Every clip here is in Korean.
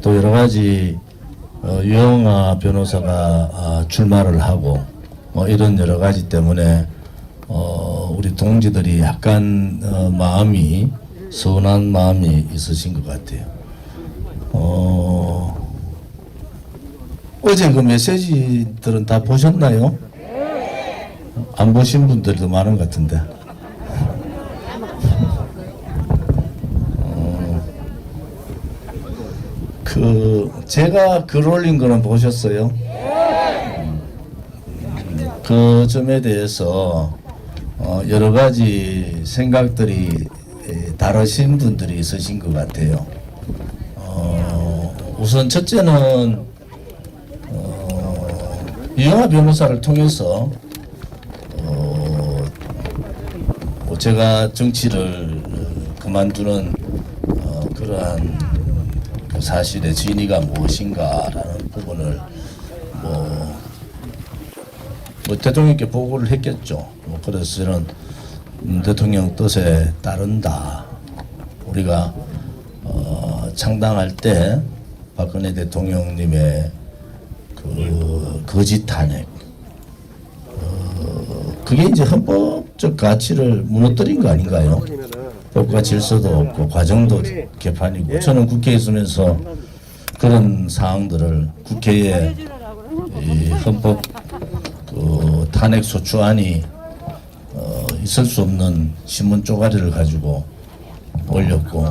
또 여러 가지 유영아 변호사가 출마를 하고 이런 여러 가지 때문에 우리 동지들이 약간 마음이 서운한 마음이 있으신 것 같아요. 어제 그 메시지들은 다 보셨나요? 안 보신 분들도 많은 것 같은데. 제가 글 올린 거는 보셨어요? 그 점에 대해서 여러 가지 생각들이 다르신 분들이 있으신 것 같아요. 우선 첫째는 유영아 변호사를 통해서 제가 정치를 그만두는 그러한 그 사실의 진위가 무엇인가라는 부분을 대통령께 보고를 했겠죠. 그래서 저는 대통령 뜻에 따른다. 우리가 창당할 때 박근혜 대통령님의 그 거짓 탄핵, 그게 이제 헌법적 가치를 무너뜨린 거 아닌가요? 법과 질서도 없고 과정도 개판이고, 저는 국회에 있으면서 그런 사항들을 국회에 이 헌법 그 탄핵 소추안이 있을 수 없는 신문 쪼가리를 가지고 올렸고,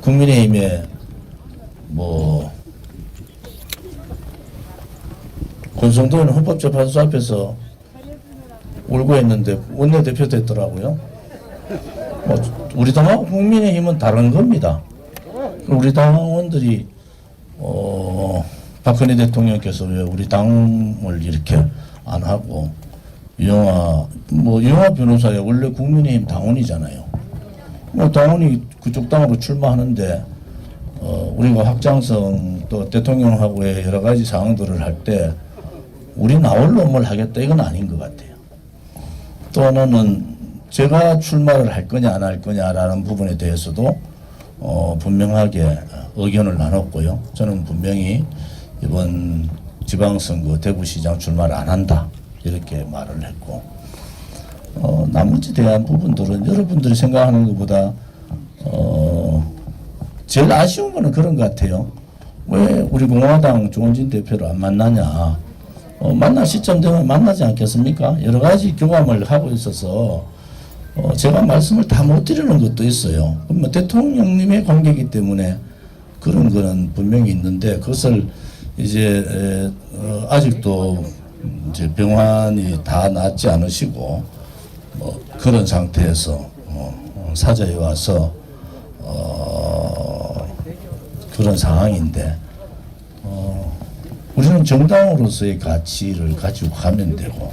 국민의힘에 권성동은 헌법재판소 앞에서 울고 했는데 원내대표 됐더라고요. 우리 당하고 국민의힘은 다른 겁니다. 우리 당원들이 박근혜 대통령께서 왜 우리 당을 이렇게 안 하고, 유영아 변호사야 원래 국민의힘 당원이잖아요. 당원이 그쪽 당으로 출마하는데 우리가 확장성 또 대통령하고의 여러 가지 사항들을 할 때 우리 나올 놈을 하겠다, 이건 아닌 것 같아요. 또 하나는 제가 출마를 할 거냐 안 할 거냐라는 부분에 대해서도 분명하게 의견을 나눴고요. 저는 분명히 이번 지방선거 대구시장 출마를 안 한다, 이렇게 말을 했고, 나머지 대한 부분들은 여러분들이 생각하는 것보다 제일 아쉬운 거는 그런 것 같아요. 왜 우리 공화당 조원진 대표를 안 만나냐. 만날 시점 되면 만나지 않겠습니까? 여러 가지 교감을 하고 있어서 제가 말씀을 다 못 드리는 것도 있어요. 대통령님의 관계이기 때문에 그런 거는 분명히 있는데, 그것을 이제 아직도 이제 병환이 다 낫지 않으시고 그런 상태에서 사저에 와서 그런 상황인데, 우리는 정당으로서의 가치를 가지고 가면 되고,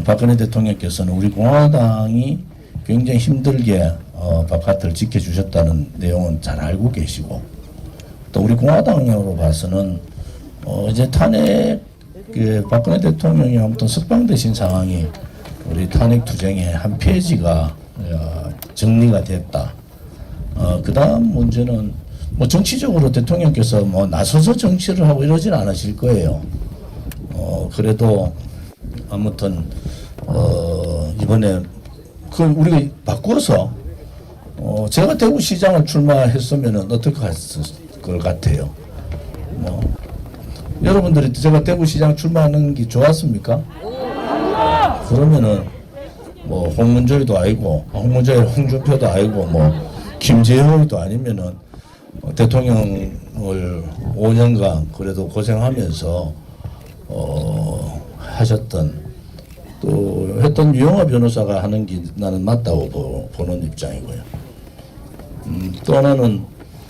박근혜 대통령께서는 우리 공화당이 굉장히 힘들게 바깥을 지켜주셨다는 내용은 잘 알고 계시고, 또 우리 공화당으로 봐서는 이제 탄핵, 박근혜 대통령이 아무튼 석방되신 상황이 우리 탄핵 투쟁의 한 페이지가 정리가 됐다. 그 다음 문제는 정치적으로 대통령께서 나서서 정치를 하고 이러진 않으실 거예요. 그래도 아무튼 이번에 우리가 바꾸어서 제가 대구시장을 출마했으면 어떻게 했을 것 같아요? 여러분들이 제가 대구시장 출마하는 게 좋았습니까? 그러면은 홍문조이도 아니고, 홍준표도 아니고, 김재호도 아니면은 대통령을 5년간 그래도 고생하면서 하셨던, 또 했던 유영아 변호사가 하는 게 나는 맞다고 보는 입장이고요. 또 하나는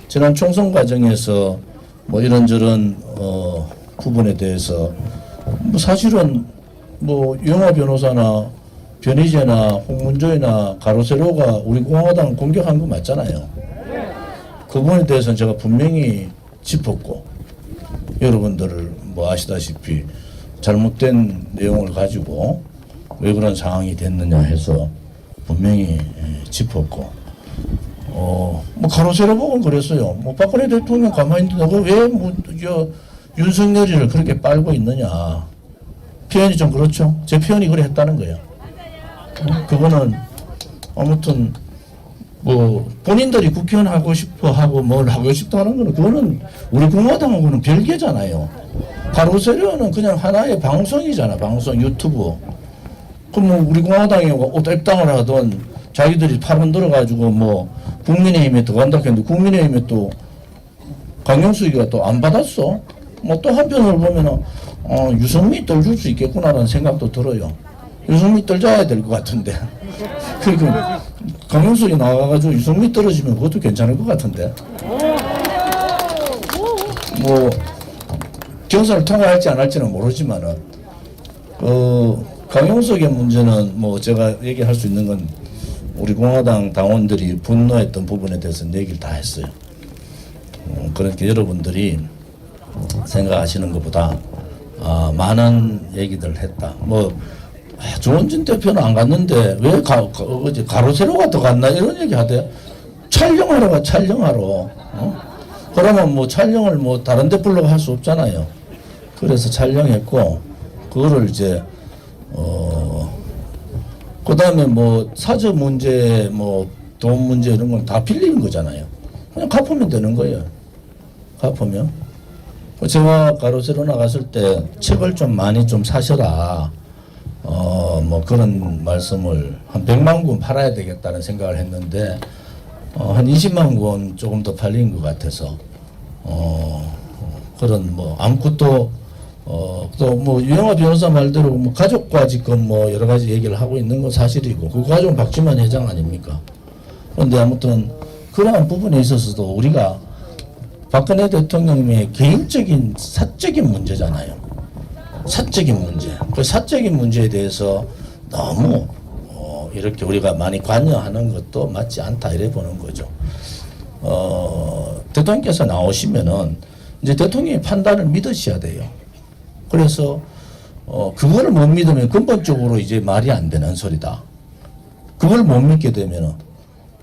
지난 총선 과정에서 이런저런 부분에 대해서 사실은 유영아 변호사나 변희재나 홍문조이나 가로세로가 우리 공화당 공격한 거 맞잖아요. 그 부분에 대해서는 제가 분명히 짚었고, 여러분들 아시다시피 잘못된 내용을 가지고 왜 그런 상황이 됐느냐 해서 분명히 짚었고, 뭐 가로세로 보고 그랬어요. 뭐 박근혜 대통령 가만히 있는데 왜저 윤석열이를 그렇게 빨고 있느냐. 표현이 좀 그렇죠. 제 표현이 그래 했다는 거예요. 그거는 아무튼 뭐 본인들이 국회의원 하고 싶어 하고 뭘 하고 싶다 하는 거는 그거는 우리 공화당하고는 별개잖아요. 가로세로는 그냥 하나의 방송이잖아. 방송 유튜브. 그럼 뭐 우리 공화당이 앱당을 하던 자기들이 팔은 들어가지고 뭐 국민의힘에 들어간다 했는데 국민의힘에 또 강용수가 또 안 받았어. 뭐 또 한편으로 보면은 유승민 떨줄 수 있겠구나라는 생각도 들어요. 유승민 떨자야 될 것 같은데. 그러니까 강용석이 나와가지고 유승민 떨어지면 그것도 괜찮을 것 같은데. 뭐 경선을 통과할지 안 할지는 모르지만은 강용석의 문제는 뭐 제가 얘기할 수 있는 건 우리 공화당 당원들이 분노했던 부분에 대해서는 얘기를 다 했어요. 그러니까 여러분들이 생각하시는 것보다 많은 얘기들 했다. 뭐 조원진 대표는 안 갔는데 왜 가로세로가 더 갔나 이런 얘기 하대. 촬영하러 가 촬영하러. 그러면 뭐 촬영을 뭐 다른 데 불러가 할 수 없잖아요. 그래서 촬영했고 그거를 이제 그다음에 뭐 사저 문제 뭐 돈 문제 이런 건 다 빌리는 거잖아요. 그냥 갚으면 되는 거예요. 갚으면. 제가 가로세로 나갔을 때 책을 좀 많이 좀 사셔라. 뭐 그런 말씀을 한 100만 권 팔아야 되겠다는 생각을 했는데 한 20만 권 조금 더 팔린 것 같아서 그런 뭐 아무것도 또 뭐 유영하 변호사 말대로 뭐 가족과 지금 뭐 여러 가지 얘기를 하고 있는 건 사실이고 그 가족은 박지만 회장 아닙니까? 그런데 아무튼 그러한 부분에 있어서도 우리가 박근혜 대통령의 개인적인 사적인 문제잖아요. 사적인 문제. 그 사적인 문제에 대해서 너무 이렇게 우리가 많이 관여하는 것도 맞지 않다 이래 보는 거죠. 대통령께서 나오시면은 이제 대통령의 판단을 믿으셔야 돼요. 그래서 그거를 못 믿으면 근본적으로 이제 말이 안 되는 소리다. 그걸 못 믿게 되면은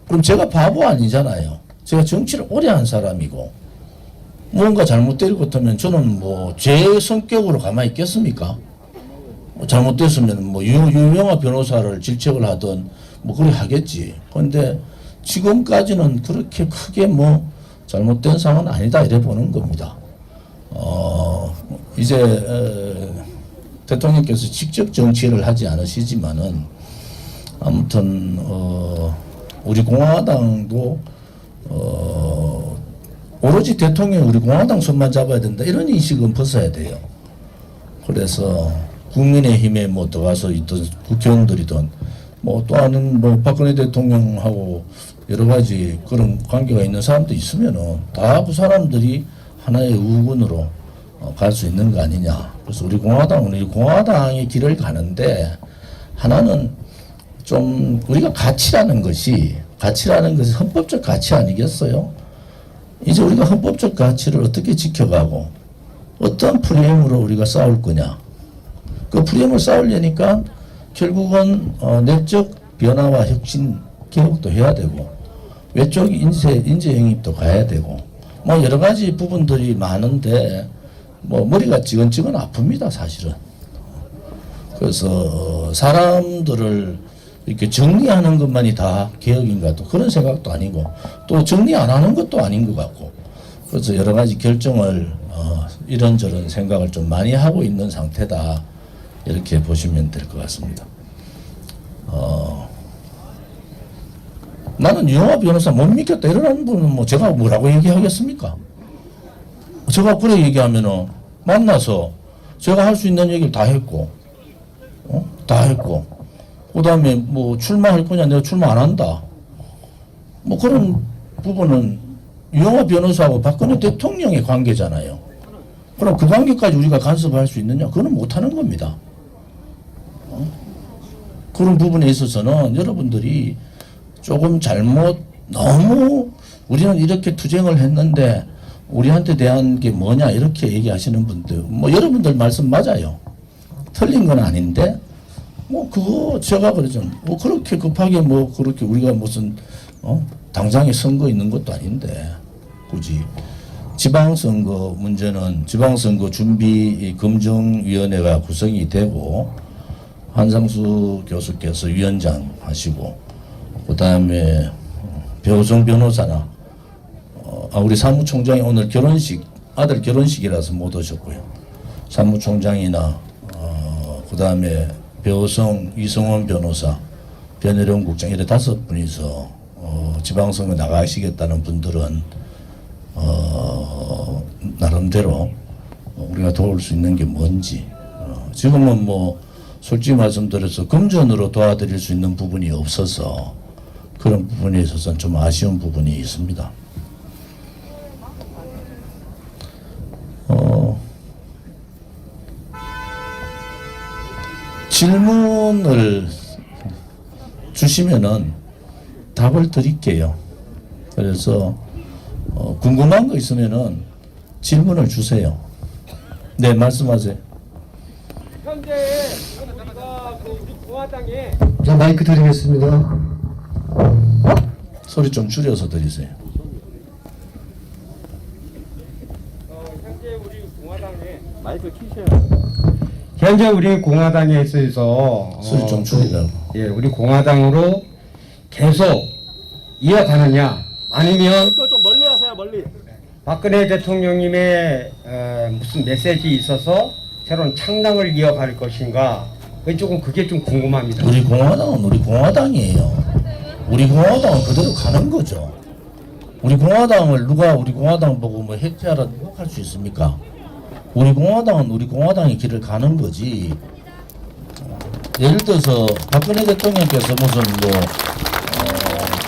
그럼 제가 바보 아니잖아요. 제가 정치를 오래 한 사람이고 뭔가 잘못될 것 같으면 저는 뭐 제 성격으로 가만히 있겠습니까? 잘못됐으면 뭐 유명한 변호사를 질책을 하든 뭐 그래 하겠지. 그런데 지금까지는 그렇게 크게 뭐 잘못된 상황은 아니다 이래 보는 겁니다. 이제 대통령께서 직접 정치를 하지 않으시지만은 아무튼 우리 공화당도 오로지 대통령이 우리 공화당 손만 잡아야 된다 이런 인식은 벗어야 돼요. 그래서 국민의힘에 뭐 들어가서 있던 국회의원들이든 뭐 또 하는 뭐 박근혜 대통령하고 여러 가지 그런 관계가 있는 사람도 있으면은 다 그 사람들이 하나의 우군으로 갈 수 있는 거 아니냐. 그래서 우리 공화당은 이 공화당의 길을 가는데 하나는 좀 우리가 가치라는 것이 헌법적 가치 아니겠어요? 이제 우리가 헌법적 가치를 어떻게 지켜가고 어떤 프레임으로 우리가 싸울 거냐. 그 프레임을 싸우려니까 결국은 내적 변화와 혁신 개혁도 해야 되고 외적 인재 영입도 가야 되고 뭐 여러 가지 부분들이 많은데 뭐 머리가 찌근찌근 아픕니다 사실은. 그래서 사람들을 이렇게 정리하는 것만이 다 개혁인가 또 그런 생각도 아니고 또 정리 안 하는 것도 아닌 것 같고 그래서 여러 가지 결정을 이런저런 생각을 좀 많이 하고 있는 상태다 이렇게 보시면 될 것 같습니다. 나는 유영하 변호사 못 믿겠다 이러는 분은 뭐 제가 뭐라고 얘기하겠습니까? 제가 그래 얘기하면은 만나서 제가 할 수 있는 얘기를 다 했고 다 했고 그 다음에 뭐 출마할 거냐 내가 출마 안 한다 뭐 그런 부분은 유영하 변호사하고 박근혜 대통령의 관계잖아요. 그럼 그 관계까지 우리가 간섭할 수 있느냐? 그거는 못하는 겁니다. 그런 부분에 있어서는 여러분들이 조금 너무 우리는 이렇게 투쟁을 했는데 우리한테 대한 게 뭐냐 이렇게 얘기하시는 분들 뭐 여러분들 말씀 맞아요. 틀린 건 아닌데 뭐 그거 제가 그러죠. 뭐 그렇게 급하게 뭐 그렇게 우리가 무슨 당장에 선거 있는 것도 아닌데 굳이 지방선거 문제는 지방선거 준비 검증위원회가 구성이 되고 한상수 교수께서 위원장 하시고 그 다음에 배우성 변호사나 우리 사무총장이 오늘 결혼식 아들 결혼식이라서 못 오셨고요. 사무총장이나 그 다음에 배우성 이성원 변호사 변혜령 국장 이렇게 5분이서 지방선거 나가시겠다는 분들은 나름대로 우리가 도울 수 있는 게 뭔지 지금은 뭐 솔직히 말씀드려서 금전으로 도와드릴 수 있는 부분이 없어서 그런 부분에 있어서는 좀 아쉬운 부분이 있습니다. 질문을 주시면은 답을 드릴게요. 그래서 궁금한 거 있으면은 질문을 주세요. 네, 말씀하세요. 현재 우리가 우리 공화당에 자, 마이크 드리겠습니다. 소리 좀 줄여서 드리세요. 현재 우리 공화당에 마이크 키세요. 현재 우리 공화당에 있어서 소리 좀 줄이라고. 예, 우리 공화당으로 계속 이어가느냐 아니면 그거 좀 멀리 하세요, 멀리. 박근혜 대통령님의 무슨 메시지 있어서 새로운 창당을 이어갈 것인가 그게 좀 궁금합니다. 우리 공화당은 우리 공화당이에요. 우리 공화당은 그대로 가는 거죠. 우리 공화당을 누가 우리 공화당 보고 뭐 해체하라 할 수 있습니까? 우리 공화당은 우리 공화당의 길을 가는 거지. 예를 들어서 박근혜 대통령께서 무슨 뭐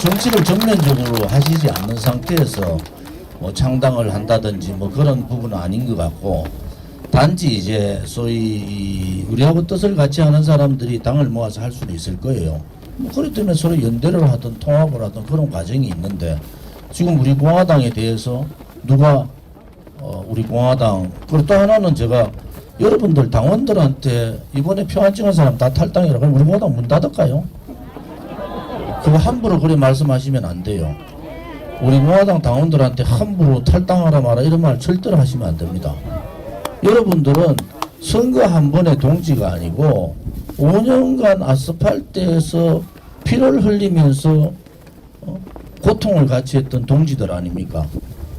정치를 전면적으로 하시지 않는 상태에서 뭐 창당을 한다든지 뭐 그런 부분은 아닌 것 같고, 단지 이제 소위 우리하고 뜻을 같이 하는 사람들이 당을 모아서 할 수는 있을 거예요. 뭐 그렇기 때문에 서로 연대를 하든 통합을 하든 그런 과정이 있는데, 지금 우리 공화당에 대해서 누가 우리 공화당, 그리고 또 하나는 제가 여러분들 당원들한테 이번에 표 안 찍은 사람 다 탈당이라고 하면 우리 공화당 문 닫을까요? 그거 함부로 그래 말씀하시면 안 돼요. 우리 공화당 당원들한테 함부로 탈당하라 마라 이런 말 절대로 하시면 안 됩니다. 여러분들은 선거 한 번의 동지가 아니고 5년간 아스팔트에서 피를 흘리면서 고통을 같이 했던 동지들 아닙니까?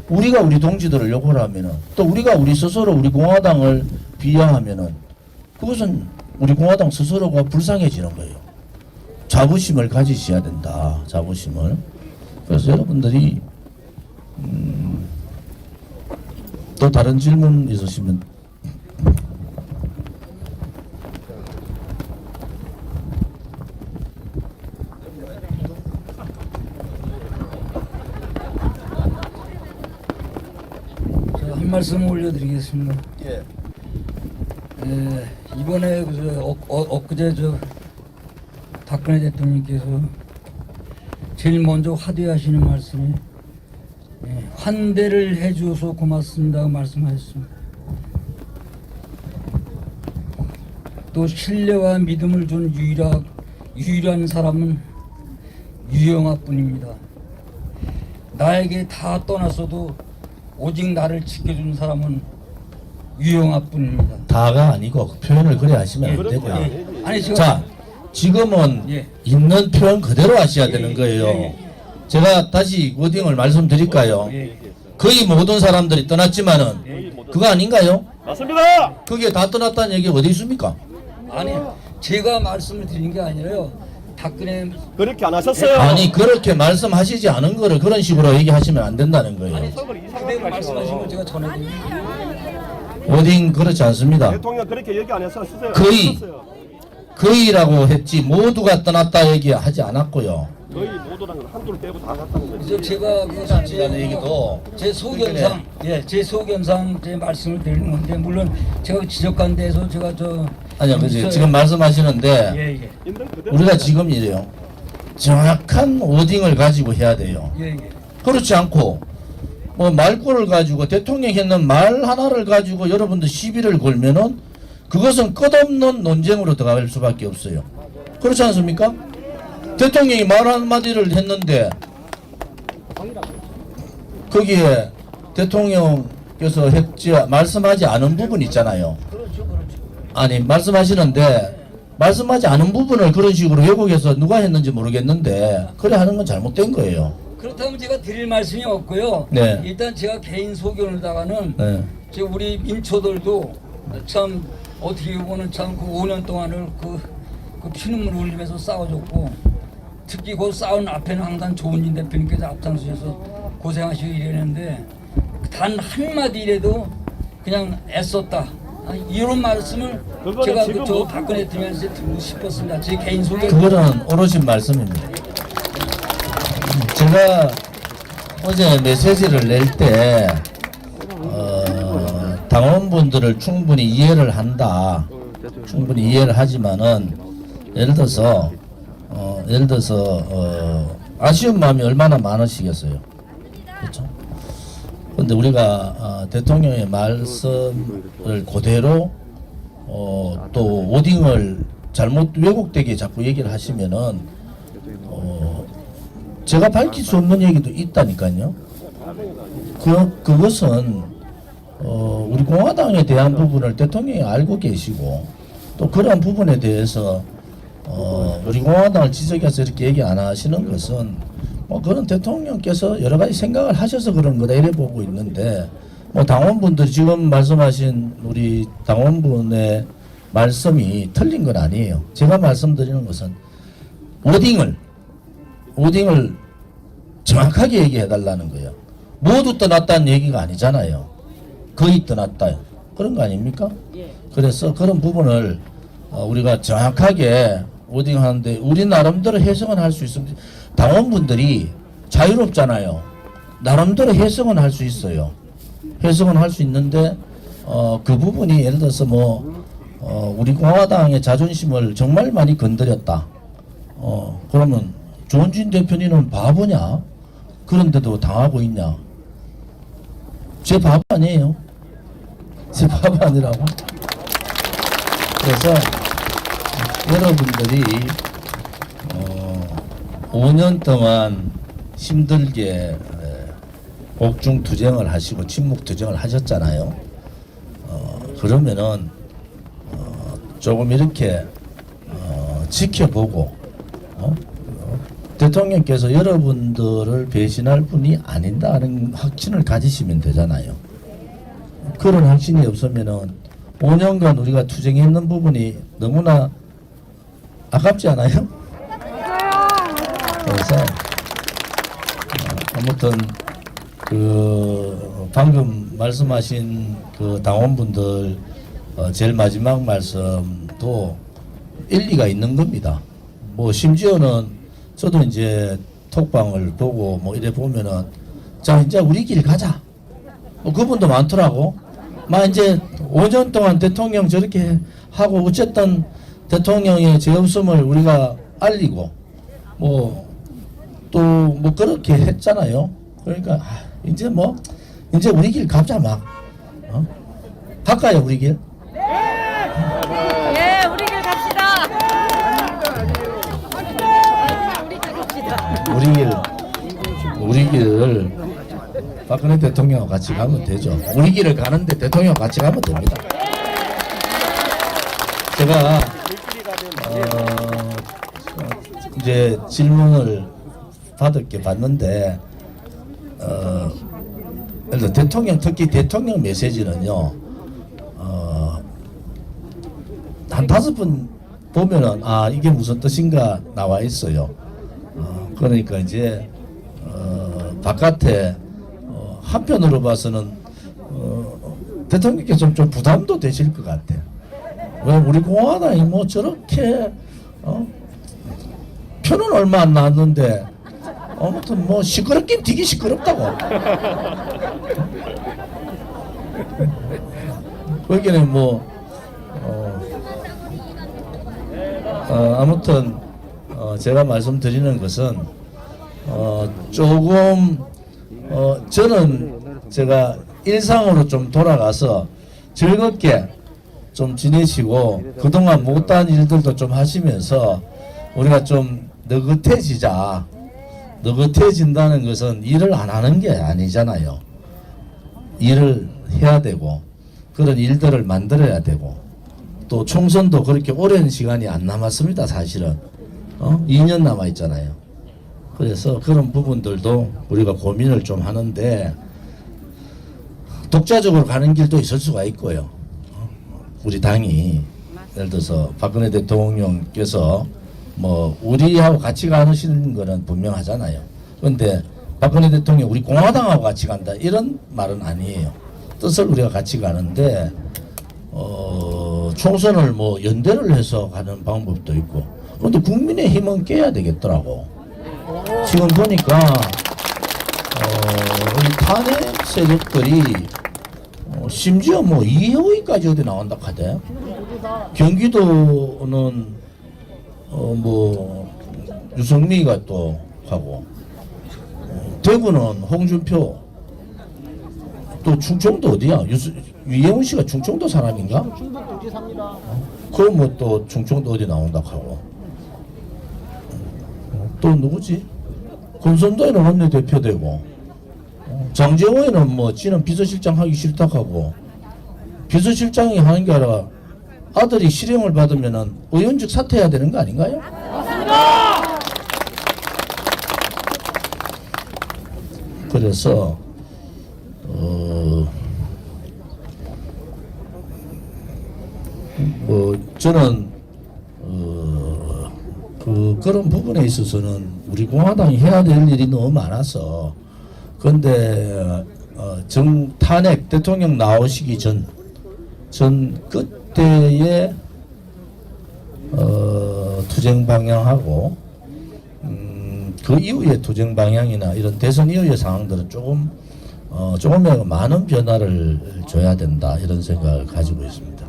우리가 우리 동지들을 욕을 하면은, 또 우리가 우리 스스로 우리 공화당을 비하하면은 그것은 우리 공화당 스스로가 불쌍해지는 거예요. 자부심을 가지셔야 된다. 자부심을. 그래서 여러분들이 또 다른 질문 있으시면. 한 말씀 올려드리겠습니다. 예. 이번에 엊그제 박근혜 대통령께서 제일 먼저 화두하시는 말씀이 환대를 해주셔서 고맙습니다 말씀하셨습니다. 또 신뢰와 믿음을 준 유일한 사람은 유영아뿐입니다. 나에게 다 떠났어도 오직 나를 지켜준 사람은 유영아뿐입니다. 다가 아니고 표현을 그래 하시면 안 되고요. 아니 제가 자, 지금은 있는 표현 그대로 하셔야 되는 거예요. 제가 다시 워딩을 말씀드릴까요? 거의 모든 사람들이 떠났지만은 그거 아닌가요? 맞습니다. 그게 다 떠났다는 얘기 어디 있습니까? 아니 제가 말씀을 드린 게 아니라요. 박근혜 그렇게 안 하셨어요. 아니 그렇게 말씀하시지 않은 거를 그런 식으로 얘기하시면 안 된다는 거예요. 그대로 말씀하신 걸 제가 전해드립니다. 워딩 그렇지 않습니다. 대통령 그렇게 얘기 안 했어요. 거의라고 했지 모두가 떠났다 얘기하지 않았고요. 거의 모두랑 한둘 빼고 다 갔다는 거죠. 그래서 제가 이라는 얘기도 제 소견상 제 소견상 제 말씀을 드리는 건데, 물론 제가 지적한 데서 제가 아니요, 그지 지금 말씀하시는데 있는 그대로 우리가 지금 이래요. 정확한 워딩을 가지고 해야 돼요. 그렇지 않고 뭐 말꼬를 가지고 대통령이 했는 말 하나를 가지고 여러분들 시비를 걸면은 그것은 끝없는 논쟁으로 들어갈 수밖에 없어요. 그렇지 않습니까? 대통령이 말 한마디를 했는데 거기에 대통령께서 말씀하지 않은 부분 있잖아요. 그렇죠, 그렇죠. 아니 말씀하시는데 말씀하지 않은 부분을 그런 식으로 왜곡해서 누가 했는지 모르겠는데 그래 하는 건 잘못된 거예요. 그렇다면 제가 드릴 말씀이 없고요. 네. 일단 제가 개인 소견을다가는 네. 지금 우리 민초들도 참 어떻게 보면 참 그 5년 동안을 그 피눈물 흘리면서 싸워줬고 특히 그 싸운 앞에는 항상 조은진 대표님께서 앞장서셔서 고생하시고 이랬는데 단 한마디라도 그냥 애썼다. 이런 말씀을 그거는 제가 지금 저 뭐- 박근혜 대통령한테 듣고 싶었습니다. 제 개인 소견. 그거는 옳으신 말씀입니다. 제가 어제 메시지를 낼 때 당원분들을 충분히 이해를 한다. 충분히 이해를 하지만은 예를 들어서 아쉬운 마음이 얼마나 많으시겠어요. 그렇죠? 근데 우리가 대통령의 말씀을 그대로 또 워딩을 잘못 왜곡되게 자꾸 얘기를 하시면은 제가 밝힐 수 없는 얘기도 있다니까요. 그것은 우리 공화당에 대한 부분을 대통령이 알고 계시고 또 그런 부분에 대해서 우리 공화당을 지적해서 이렇게 얘기 안 하시는 것은 뭐 그런 대통령께서 여러 가지 생각을 하셔서 그런 거다 이래 보고 있는데 뭐 당원분들이 지금 말씀하신 우리 당원분의 말씀이 틀린 건 아니에요. 제가 말씀드리는 것은 워딩을 정확하게 얘기해 달라는 거예요. 모두 떠났다는 얘기가 아니잖아요. 거의 떠났다. 그런 거 아닙니까? 그래서 그런 부분을 우리가 정확하게 워딩하는데 우리 나름대로 해석은 할 수 있습니다. 당원분들이 자유롭잖아요. 나름대로 해석은 할 수 있어요. 해석은 할 수 있는데 그 부분이 예를 들어서 우리 공화당의 자존심을 정말 많이 건드렸다. 그러면 조은진 대표님은 바보냐? 그런데도 당하고 있냐? 제 바보 아니에요. 제 바보 아니라고. 그래서 여러분들이 5년 동안 힘들게 옥중투쟁을 하시고 침묵투쟁을 하셨잖아요. 그러면은 조금 이렇게 지켜보고 대통령께서 여러분들을 배신할 분이 아닌다는 확신을 가지시면 되잖아요. 그런 확신이 없으면은 5년간 우리가 투쟁했는 부분이 너무나 아깝지 않아요? 그래서 아무튼 방금 말씀하신 그 당원분들 제일 마지막 말씀도 일리가 있는 겁니다. 뭐 심지어는 저도 이제 톡방을 보고 뭐 이래 보면은 자 이제 우리 길 가자. 그분도 많더라고. 막 이제 5년 동안 대통령 저렇게 하고 어쨌든 대통령의 죄 없음을 우리가 알리고 뭐 또 뭐 그렇게 했잖아요. 그러니까 이제 우리 길 가자 막. 갈까요 우리 길? 예, 우리 길 갑시다. 우리 길 갑시다. 우리 길을 박근혜 대통령과 같이 가면 되죠. 우리 길을 가는데 대통령과 같이 가면 됩니다. 제가 이제 질문을 받았는데 대통령 특히 대통령 메시지는요 한 5번 보면은 이게 무슨 뜻인가 나와 있어요. 그러니까 이제 바깥에 한편으로 봐서는 대통령께서 좀 부담도 되실 것 같아. 왜 우리 공화당이 뭐 저렇게 표는 얼마 안 나왔는데 아무튼 뭐 시끄럽긴 되게 시끄럽다고. 거기는 아무튼 제가 말씀드리는 것은 조금 저는 제가 일상으로 좀 돌아가서 즐겁게 좀 지내시고 그동안 못한 일들도 좀 하시면서 우리가 좀 느긋해지자. 느긋해진다는 것은 일을 안 하는 게 아니잖아요. 일을 해야 되고 그런 일들을 만들어야 되고 또 총선도 그렇게 오랜 시간이 안 남았습니다. 사실은 2년 남아 있잖아요. 그래서 그런 부분들도 우리가 고민을 좀 하는데 독자적으로 가는 길도 있을 수가 있고요. 우리 당이 예를 들어서 박근혜 대통령께서 뭐 우리하고 같이 가시는 거는 분명하잖아요. 그런데 박근혜 대통령 우리 공화당하고 같이 간다 이런 말은 아니에요. 뜻을 우리가 같이 가는데 총선을 뭐 연대를 해서 가는 방법도 있고 그런데 국민의힘은 깨야 되겠더라고. 지금 보니까 우리 탄핵 세력들이 심지어 뭐 이호위까지 어디 나온다 하대. 경기도는 뭐 유승민이가 또 하고 대구는 홍준표 또 충청도 어디야? 유예훈 씨가 충청도 사람인가? 충북도지사입니다. 그럼 뭐 또 충청도 어디 나온다 하고 또 누구지? 금선도에는 원내대표되고 장재호에는 뭐 지는 비서실장 하기 싫다 하고 비서실장이 하는 게 아니라 아들이 실형을 받으면은 의원직 사퇴해야 되는 거 아닌가요? 맞습니다. 그래서 뭐 저는 그런 부분에 있어서는 우리 공화당이 해야 될 일이 너무 많아서 근데 탄핵 대통령 나오시기 전 그때의 투쟁 방향하고 그 이후의 투쟁 방향이나 이런 대선 이후의 상황들은 조금이라도 많은 변화를 줘야 된다 이런 생각을 가지고 있습니다.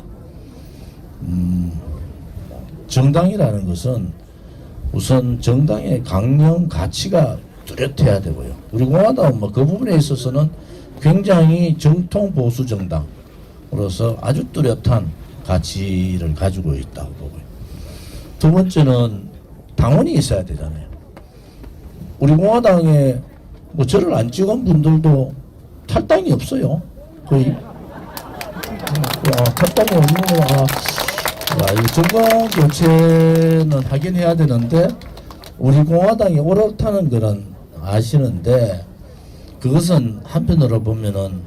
정당이라는 것은 우선 정당의 강령 가치가 뚜렷해야 되고요. 우리 공화당은 뭐 그 부분에 있어서는 굉장히 정통 보수 정당으로서 아주 뚜렷한 가치를 가지고 있다고 보고요. 두 번째는 당원이 있어야 되잖아요. 우리 공화당에 뭐 저를 안 찍은 분들도 탈당이 없어요. 거의 탈당이 없는 거야. 이 정권 교체는 하긴 해야 되는데 우리 공화당이 옳다는 거는 아시는데 그것은 한편으로 보면은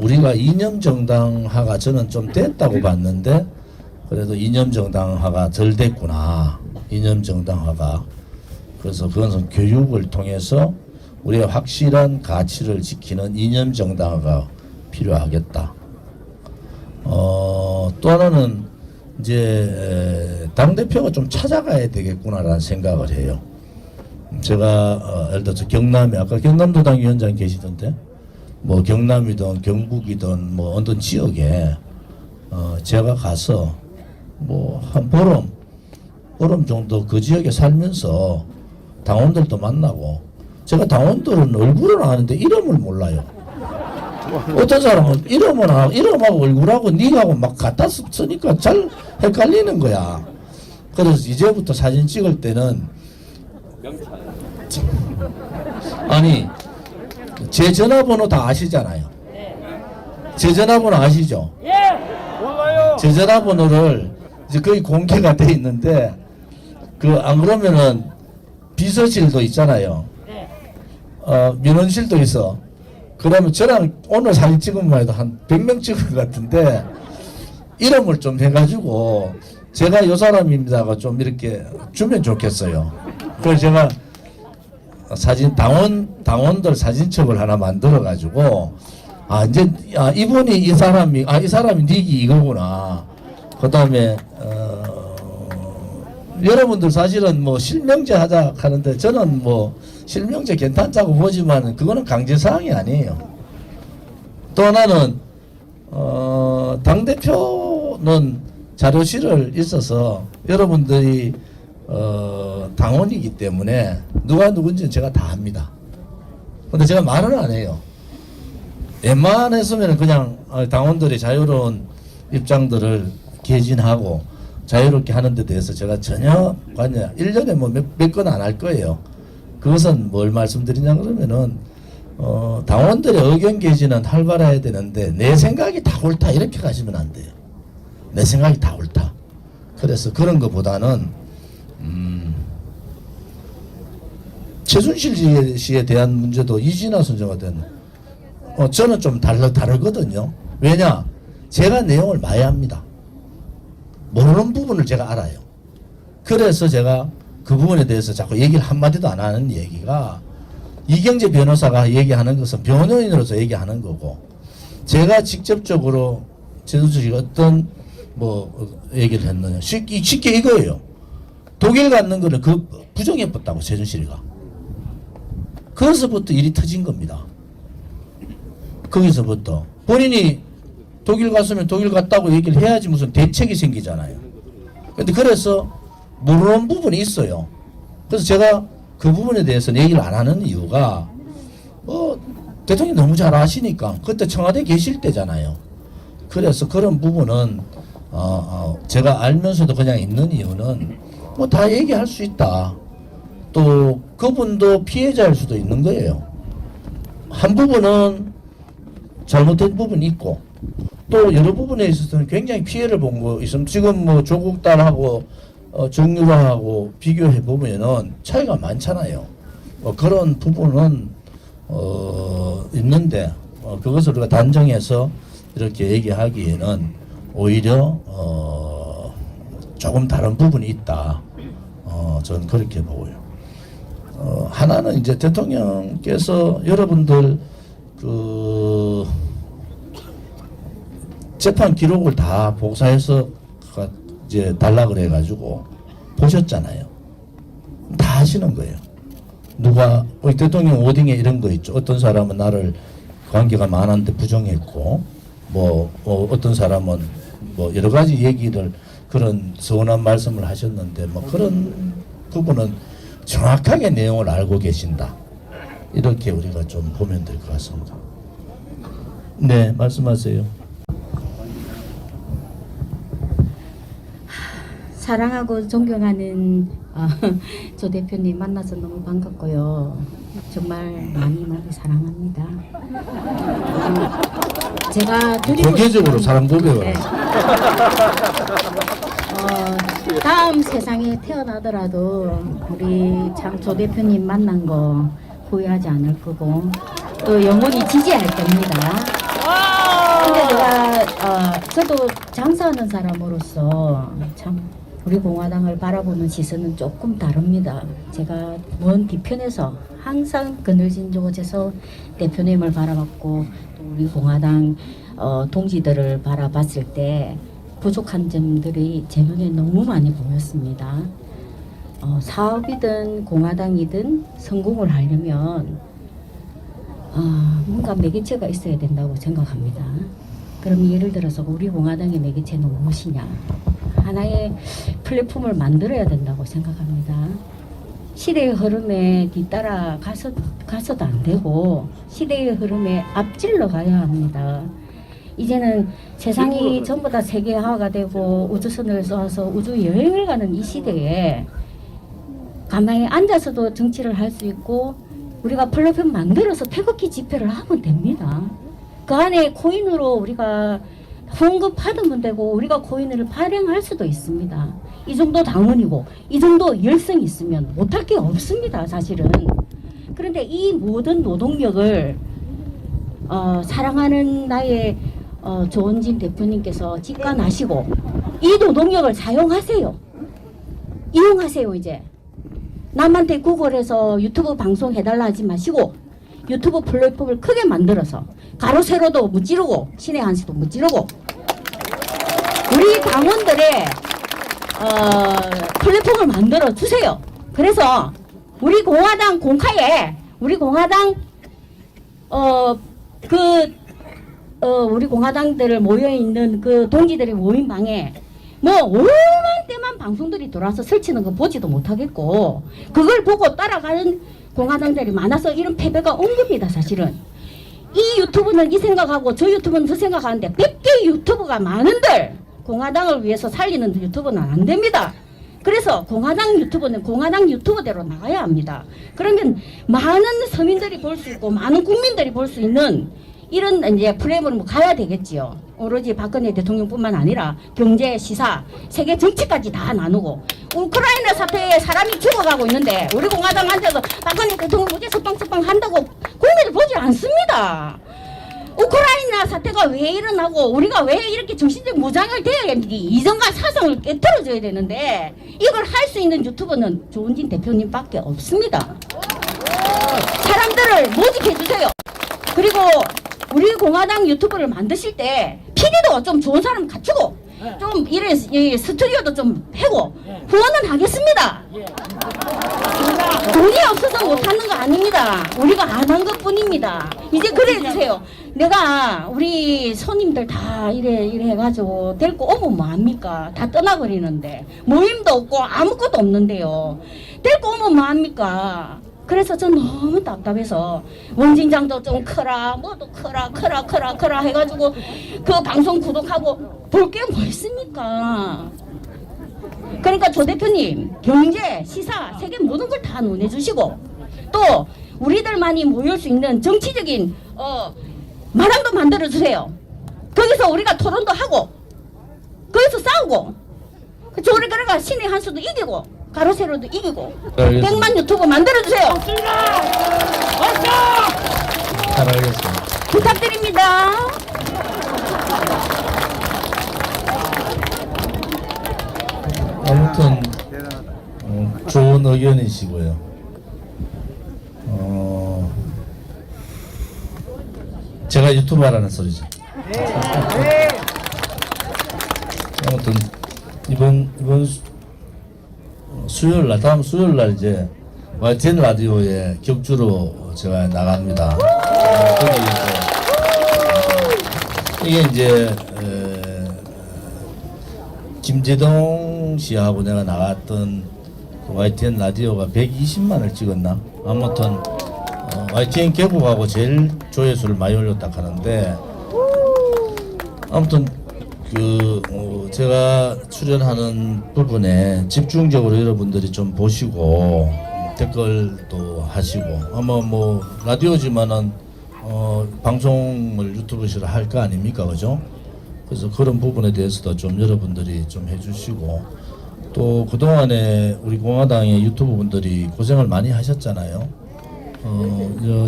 우리가 이념 정당화가 저는 좀 됐다고 봤는데 그래도 이념 정당화가 덜 됐구나. 이념 정당화가. 그래서 그것은 교육을 통해서 우리가 확실한 가치를 지키는 이념 정당화가 필요하겠다. 또 하나는 이제 당대표가 좀 찾아가야 되겠구나라는 생각을 해요. 제가 예를 들어서 경남에 아까 경남도당 위원장 계시던데 뭐 경남이든 경북이든 뭐 어떤 지역에 제가 가서 뭐 한 보름 정도 그 지역에 살면서 당원들도 만나고 제가 당원들은 얼굴은 아는데 이름을 몰라요. 어떤 사람은 이름하고 얼굴하고 닉하고 막 갖다 쓰니까 잘 헷갈리는 거야. 그래서 이제부터 사진 찍을 때는 아니 제 전화번호 다 아시잖아요. 제 전화번호 아시죠? 몰라요. 제 전화번호를 이제 거의 공개가 돼 있는데 안 그러면은 비서실도 있잖아요. 민원실도 있어. 그러면 저랑 오늘 사진 찍으면 해도 한 100명 찍은 것 같은데 이름을 좀 해가지고 제가 요 사람입니다가 좀 이렇게 주면 좋겠어요. 그래서 제가 당원들 사진첩을 하나 만들어가지고 이제 이분이 이 사람이 닉이 이거구나. 그 다음에 여러분들 사실은 뭐 실명제 하자 하는데 저는 뭐 실명제 괜찮다고 보지만 그거는 강제사항이 아니에요. 또 하나는 당대표는 자료실을 있어서 여러분들이 당원이기 때문에 누가 누군지는 제가 다 압니다. 근데 제가 말을 안 해요. 웬만했으면 그냥 당원들이 자유로운 입장들을 개진하고 자유롭게 하는 데 대해서 제가 전혀 관여 1년에 뭐 몇 건 안 할 거예요. 그것은 뭘 말씀드리냐 그러면은 당원들의 의견 개진은 활발해야 되는데 내 생각이 다 옳다 이렇게 가시면 안 돼요. 내 생각이 다 옳다. 그래서 그런 것보다는 최순실 씨에 대한 문제도 이진아 선생과 된 저는 좀 다르거든요. 왜냐? 제가 내용을 많이 합니다. 모르는 부분을 제가 알아요. 그래서 제가 그 부분에 대해서 자꾸 얘기를 한마디도 안 하는 얘기가 이경재 변호사가 얘기하는 것은 변호인으로서 얘기하는 거고 제가 직접적으로 최순실 씨가 어떤 얘기를 했느냐 쉽게 이거예요. 독일 갔는 거를 부정해봤다고 최순실이가. 거기서부터 일이 터진 겁니다. 거기서부터 본인이 독일 갔으면 독일 갔다고 얘기를 해야지 무슨 대책이 생기잖아요. 근데 그래서 모르는 부분이 있어요. 그래서 제가 그 부분에 대해서는 얘기를 안 하는 이유가 대통령이 너무 잘 아시니까 그때 청와대 계실 때잖아요. 그래서 그런 부분은 제가 알면서도 그냥 있는 이유는 다 얘기할 수 있다. 또 그분도 피해자일 수도 있는 거예요. 한 부분은 잘못된 부분이 있고 또 여러 부분에 있어서는 굉장히 피해를 본 거 있으면 지금 조국 딸하고 정유라하고 비교해 보면은 차이가 많잖아요. 그런 부분은 있는데 그것을 우리가 단정해서 이렇게 얘기하기에는 오히려 조금 다른 부분이 있다. 저는 그렇게 보고요. 하나는 이제 대통령께서 여러분들 그 재판 기록을 다 복사해서 이제 달라 그래 가지고 보셨잖아요. 다 하시는 거예요. 누가 우리 대통령 워딩에 이런 거 있죠. 어떤 사람은 나를 관계가 많았는데 부정했고 어떤 사람은 여러 가지 얘기를 그런 서운한 말씀을 하셨는데 그런 부분은 정확하게 내용을 알고 계신다. 이렇게 우리가 좀 보면 될 것 같습니다. 네, 말씀하세요. 사랑하고 존경하는 조 대표님 만나서 너무 반갑고요. 정말 많이 사랑합니다. 제가 드리고 공개적으로 싶은- 사랑 고백을. 네. 다음 세상에 태어나더라도 우리 참 조 대표님 만난 거 후회하지 않을 거고 또 영원히 지지할 겁니다. 근데 제가 저도 장사하는 사람으로서 참 우리 공화당을 바라보는 시선은 조금 다릅니다. 제가 먼 뒤편에서 항상 그늘진 곳에서 대표님을 바라봤고 또 우리 공화당 동지들을 바라봤을 때 부족한 점들이 제 눈에 너무 많이 보였습니다. 사업이든 공화당이든 성공을 하려면 뭔가 매개체가 있어야 된다고 생각합니다. 그럼 예를 들어서 우리 공화당의 매개체는 무엇이냐? 하나의 플랫폼을 만들어야 된다고 생각합니다. 시대의 흐름에 뒤따라 가서도 안 되고 시대의 흐름에 앞질러 가야 합니다. 이제는 세상이 전부 다 세계화가 되고 우주선을 쏘아서 우주 여행을 가는 이 시대에 가만히 앉아서도 정치를 할 수 있고 우리가 플랫폼 만들어서 태극기 집회를 하면 됩니다. 그 안에 코인으로 우리가 후원금 받으면 되고 우리가 코인을 발행할 수도 있습니다. 이 정도 당원이고 이 정도 열성이 있으면 못할 게 없습니다. 사실은. 그런데 이 모든 노동력을 사랑하는 나의 조원진 대표님께서 직관하시고 이 노동력을 사용하세요. 이용하세요. 이제 남한테 구글에서 유튜브 방송 해달라 하지 마시고 유튜브 플랫폼을 크게 만들어서 가로 세로도 무찌르고 신의 한수도 무찌르고 우리 당원들의 플랫폼을 만들어 주세요. 그래서 우리 공화당 공카에 우리 공화당 우리 공화당들을 모여 있는 그 동지들의 모임방에 오만 때만 방송들이 들어와서 설치는 거 보지도 못하겠고 그걸 보고 따라가는 공화당들이 많아서 이런 패배가 온 겁니다. 사실은 이 유튜브는 이 생각하고 저 유튜브는 저 생각하는데 100개 유튜브가 많은들 공화당을 위해서 살리는 유튜브는 안 됩니다. 그래서 공화당 유튜버는 공화당 유튜버대로 나가야 합니다. 그러면 많은 서민들이 볼 수 있고 많은 국민들이 볼 수 있는 이런 이제 프레임으로 뭐 가야 되겠지요. 오로지 박근혜 대통령뿐만 아니라 경제, 시사, 세계 정치까지 다 나누고 우크라이나 사태에 사람이 죽어가고 있는데 우리 공화당 앉아서 박근혜 대통령 무죄 석방 한다고 국민들 보지 않습니다. 우크라이나 사태가 왜 일어나고 우리가 왜 이렇게 정신적 무장을 되어야 합니까? 이전과 사성을 깨트려줘야 되는데 이걸 할 수 있는 유튜버는 조은진 대표님밖에 없습니다. 사람들을 모집해주세요. 그리고 우리 공화당 유튜브를 만드실 때 PD도 좀 좋은 사람 갖추고 좀 이래 스튜디오도 좀 해고 후원은 하겠습니다. 돈이 없어서 못하는 거 아닙니다. 우리가 안 한 것뿐입니다. 이제 그래 주세요. 내가 우리 손님들 다 이래 해가지고 데리고 오면 뭐합니까? 다 떠나버리는데 모임도 없고 아무것도 없는데요. 데리고 오면 뭐합니까? 그래서 전 너무 답답해서 원진장도 좀 크라 뭐도 크라 해가지고 그 방송 구독하고 볼 게 뭐 있습니까? 그러니까 조 대표님 경제, 시사, 세계 모든 걸 다 논해주시고 또 우리들만이 모일 수 있는 정치적인 마당도 만들어주세요. 거기서 우리가 토론도 하고 거기서 싸우고 조리 그래가 신의 한 수도 이기고 가로세로도 이기고 100만 유튜브 만들어주세요. 잘하겠습니다. 부탁드립니다. 아무튼 좋은 의견이시고요. 제가 유튜브 하라는 소리죠. 아무튼 이번 수요일 날 다음 수요일 날 이제 YTN 라디오에 격주로 제가 나갑니다. 이게 이제 김재동 씨하고 내가 나갔던 그 YTN 라디오가 120만을 찍었나? 아무튼 YTN 개국하고 제일 조회수를 많이 올렸다 하는데 아무튼 제가 출연하는 부분에 집중적으로 여러분들이 좀 보시고 댓글도 하시고 아마 뭐 라디오지만은 방송을 유튜브시로 할 거 아닙니까, 그죠? 그래서 그런 부분에 대해서도 좀 여러분들이 좀 해주시고 또 그동안에 우리 공화당의 유튜브 분들이 고생을 많이 하셨잖아요.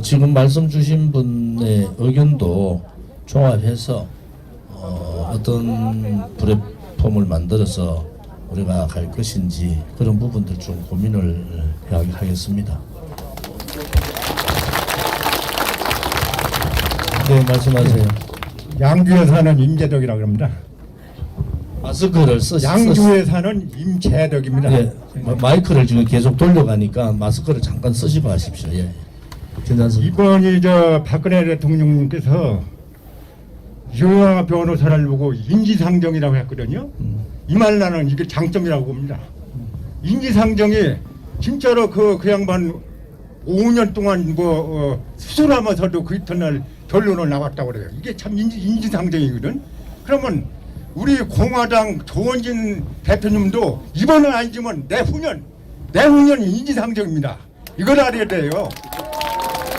지금 말씀 주신 분의 의견도 종합해서 어떤 플랫폼을 만들어서 우리가 갈 것인지 그런 부분들 좀 고민을 하겠습니다. 네, 말씀하세요. 양주에 사는 임재덕이라고 합니다. 마스크를 양주에 사는 임재덕입니다. 예, 마이크를 지금 계속 돌려가니까 마스크를 잠깐 쓰시고 하십시오. 예, 괜찮습니다. 이번이 박근혜 대통령께서 유영아 변호사를 보고 인지상정이라고 했거든요. 이 말 나는 이게 장점이라고 봅니다. 인지상정이 진짜로 그 양반 5년 동안 수술하면서도 그 이튿날 결론을 나왔다고 그래요. 이게 참 인지상정이거든. 그러면 우리 공화당 조원진 대표님도 이번은 아니지만 내후년이 인지상정입니다. 이걸 알아야 돼요.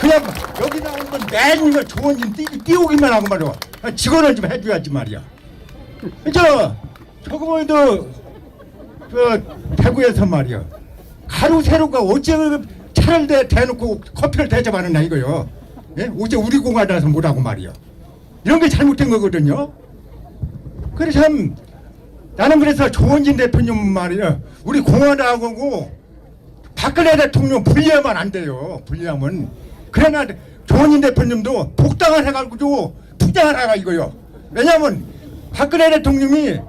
그냥 여기 나오는 건 매일 조원진 띄우기만 하고 말이야. 직원을 좀 해줘야지 말이야. 저거도 대구에서 말이야. 가루세로가 어째 차를 대놓고 커피를 대접하느냐 이거요. 예? 어째 우리 공화당에서 뭐라고 말이야. 이런 게 잘못된 거거든요. 그래서 참 나는 그래서 조원진 대표님 말이야. 우리 공화당하고 박근혜 대통령 분리하면 안 돼요. 분리하면. 그러나 조원진 대표님도 복당을 해가지고 투쟁하라 이거요. 왜냐면 박근혜 대통령이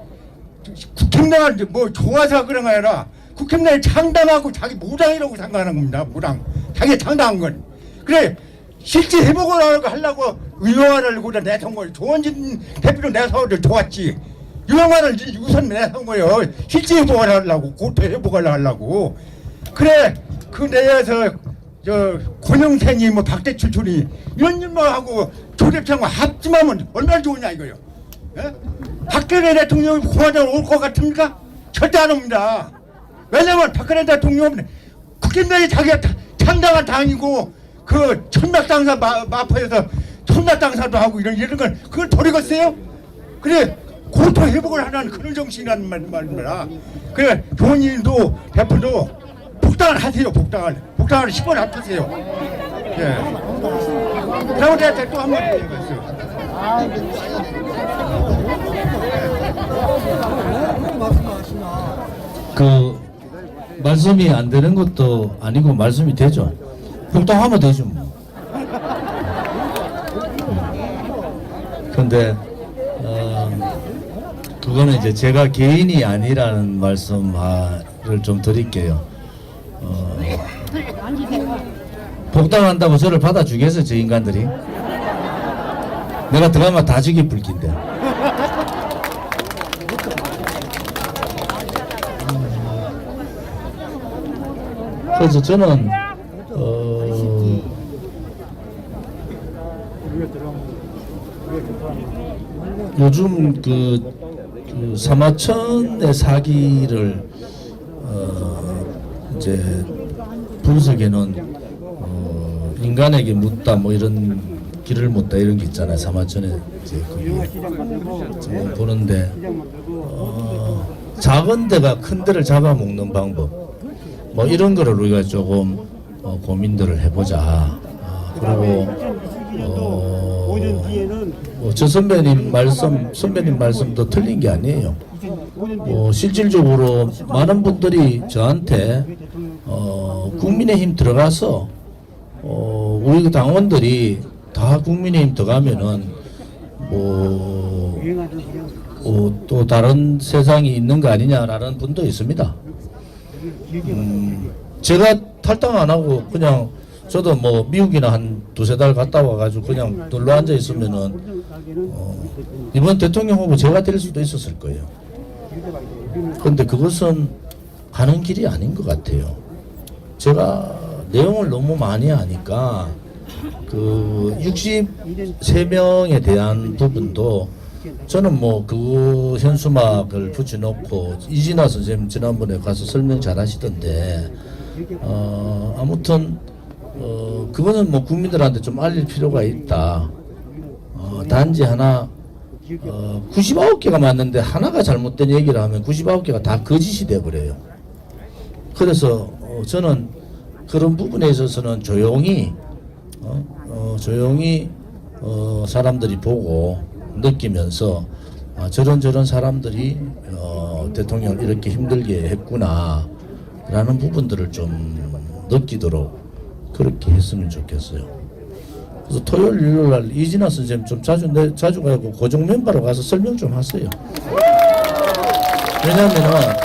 국힘당을 뭐 좋아서 그런 거 아니라 국힘당이 창당하고 자기 무당이라고 생각하는 겁니다. 무당. 자기가 창당한 건. 그래 실제 회복을 하려고 유영아를 내세운 거예요. 조원진 대표는 내세워도 좋았지. 유영아를 우선 내세운 거예요. 실제 회복을 하려고 고토 회복을 하려고. 그래 그 내에서 권영생이 뭐 박대출출이 이런 일만 하고 조대평과 합심하면 얼마나 좋으냐 이거요. 예? 박근혜 대통령이 공화당으로 올 것 같습니까? 절대 안 옵니다. 왜냐면 박근혜 대통령은 국민들이 자기가 창당한 당이고 그 천막당사 마포에서 천막당사도 하고 이런 걸 그걸 버리겠어요? 그래 고토 회복을 하라는 그런 정신이라는 말입니다. 그래 교원님도 대표도 복당을 하세요. 복당을 10번 합하세요. 예. 그러면 제가 또 한 번 얘기했어요. 그 말씀이 안 되는 것도 아니고 말씀이 되죠. 복당하면 되죠. 뭐. 근데 그거는 이제 제가 개인이 아니라는 말씀을 좀 드릴게요. 복당한다고 저를 받아주겠어요, 저 인간들이? 내가 들어가면 다 죽이 불긴데. 그래서 저는 요즘 그 사마천의 사기를 이제 분석에는 인간에게 묻다 뭐 이런 길을 묻다 이런 게 있잖아요. 사마천에 이제 그게 보는데 작은 데가 큰 데를 잡아먹는 방법 뭐 이런 거를 우리가 조금 고민들을 해보자. 그리고 저 선배님 말씀도 틀린 게 아니에요. 실질적으로 많은 분들이 저한테 국민의힘 들어가서 우리 당원들이 다 국민의힘 들어가면은 또 다른 세상이 있는 거 아니냐라는 분도 있습니다. 제가 탈당 안 하고 그냥 저도 뭐 미국이나 한 두세 달 갔다 와가지고 그냥 놀러 앉아 있으면은 이번 대통령 후보 제가 될 수도 있었을 거예요. 그런데 그것은 가는 길이 아닌 것 같아요. 제가 내용을 너무 많이 하니까 그 63명에 대한 부분도 저는 뭐 그 현수막을 붙여놓고 이진아 선생님 지난번에 가서 설명 잘 하시던데 아무튼 그거는 뭐 국민들한테 좀 알릴 필요가 있다. 단지 하나 99개가 맞는데 하나가 잘못된 얘기를 하면 99개가 다 거짓이 돼버려요. 그래서 저는 그런 부분에 있어서는 조용히 사람들이 보고 느끼면서 저런 사람들이 대통령을 이렇게 힘들게 했구나 라는 부분들을 좀 느끼도록 그렇게 했으면 좋겠어요. 그래서 토요일 일요일날 이진아 선생님 좀 자주 가고 고정 멤버로 가서 설명 좀 하세요. 왜냐하면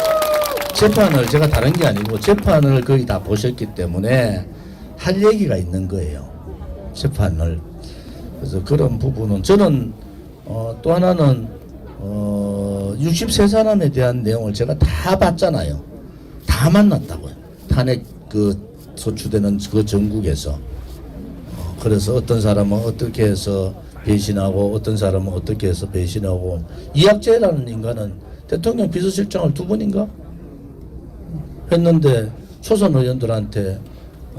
재판을 제가 다른 게 아니고 재판을 거의 다 보셨기 때문에 할 얘기가 있는 거예요. 재판을. 그래서 그런 부분은 저는 또 하나는 63사람에 대한 내용을 제가 다 봤잖아요. 다 만났다고요. 탄핵 소추되는 그 전국에서. 그래서 어떤 사람은 어떻게 해서 배신하고 어떤 사람은 어떻게 해서 배신하고 이학재라는 인간은 대통령 비서실장을 2번인가 했는데 초선 의원들한테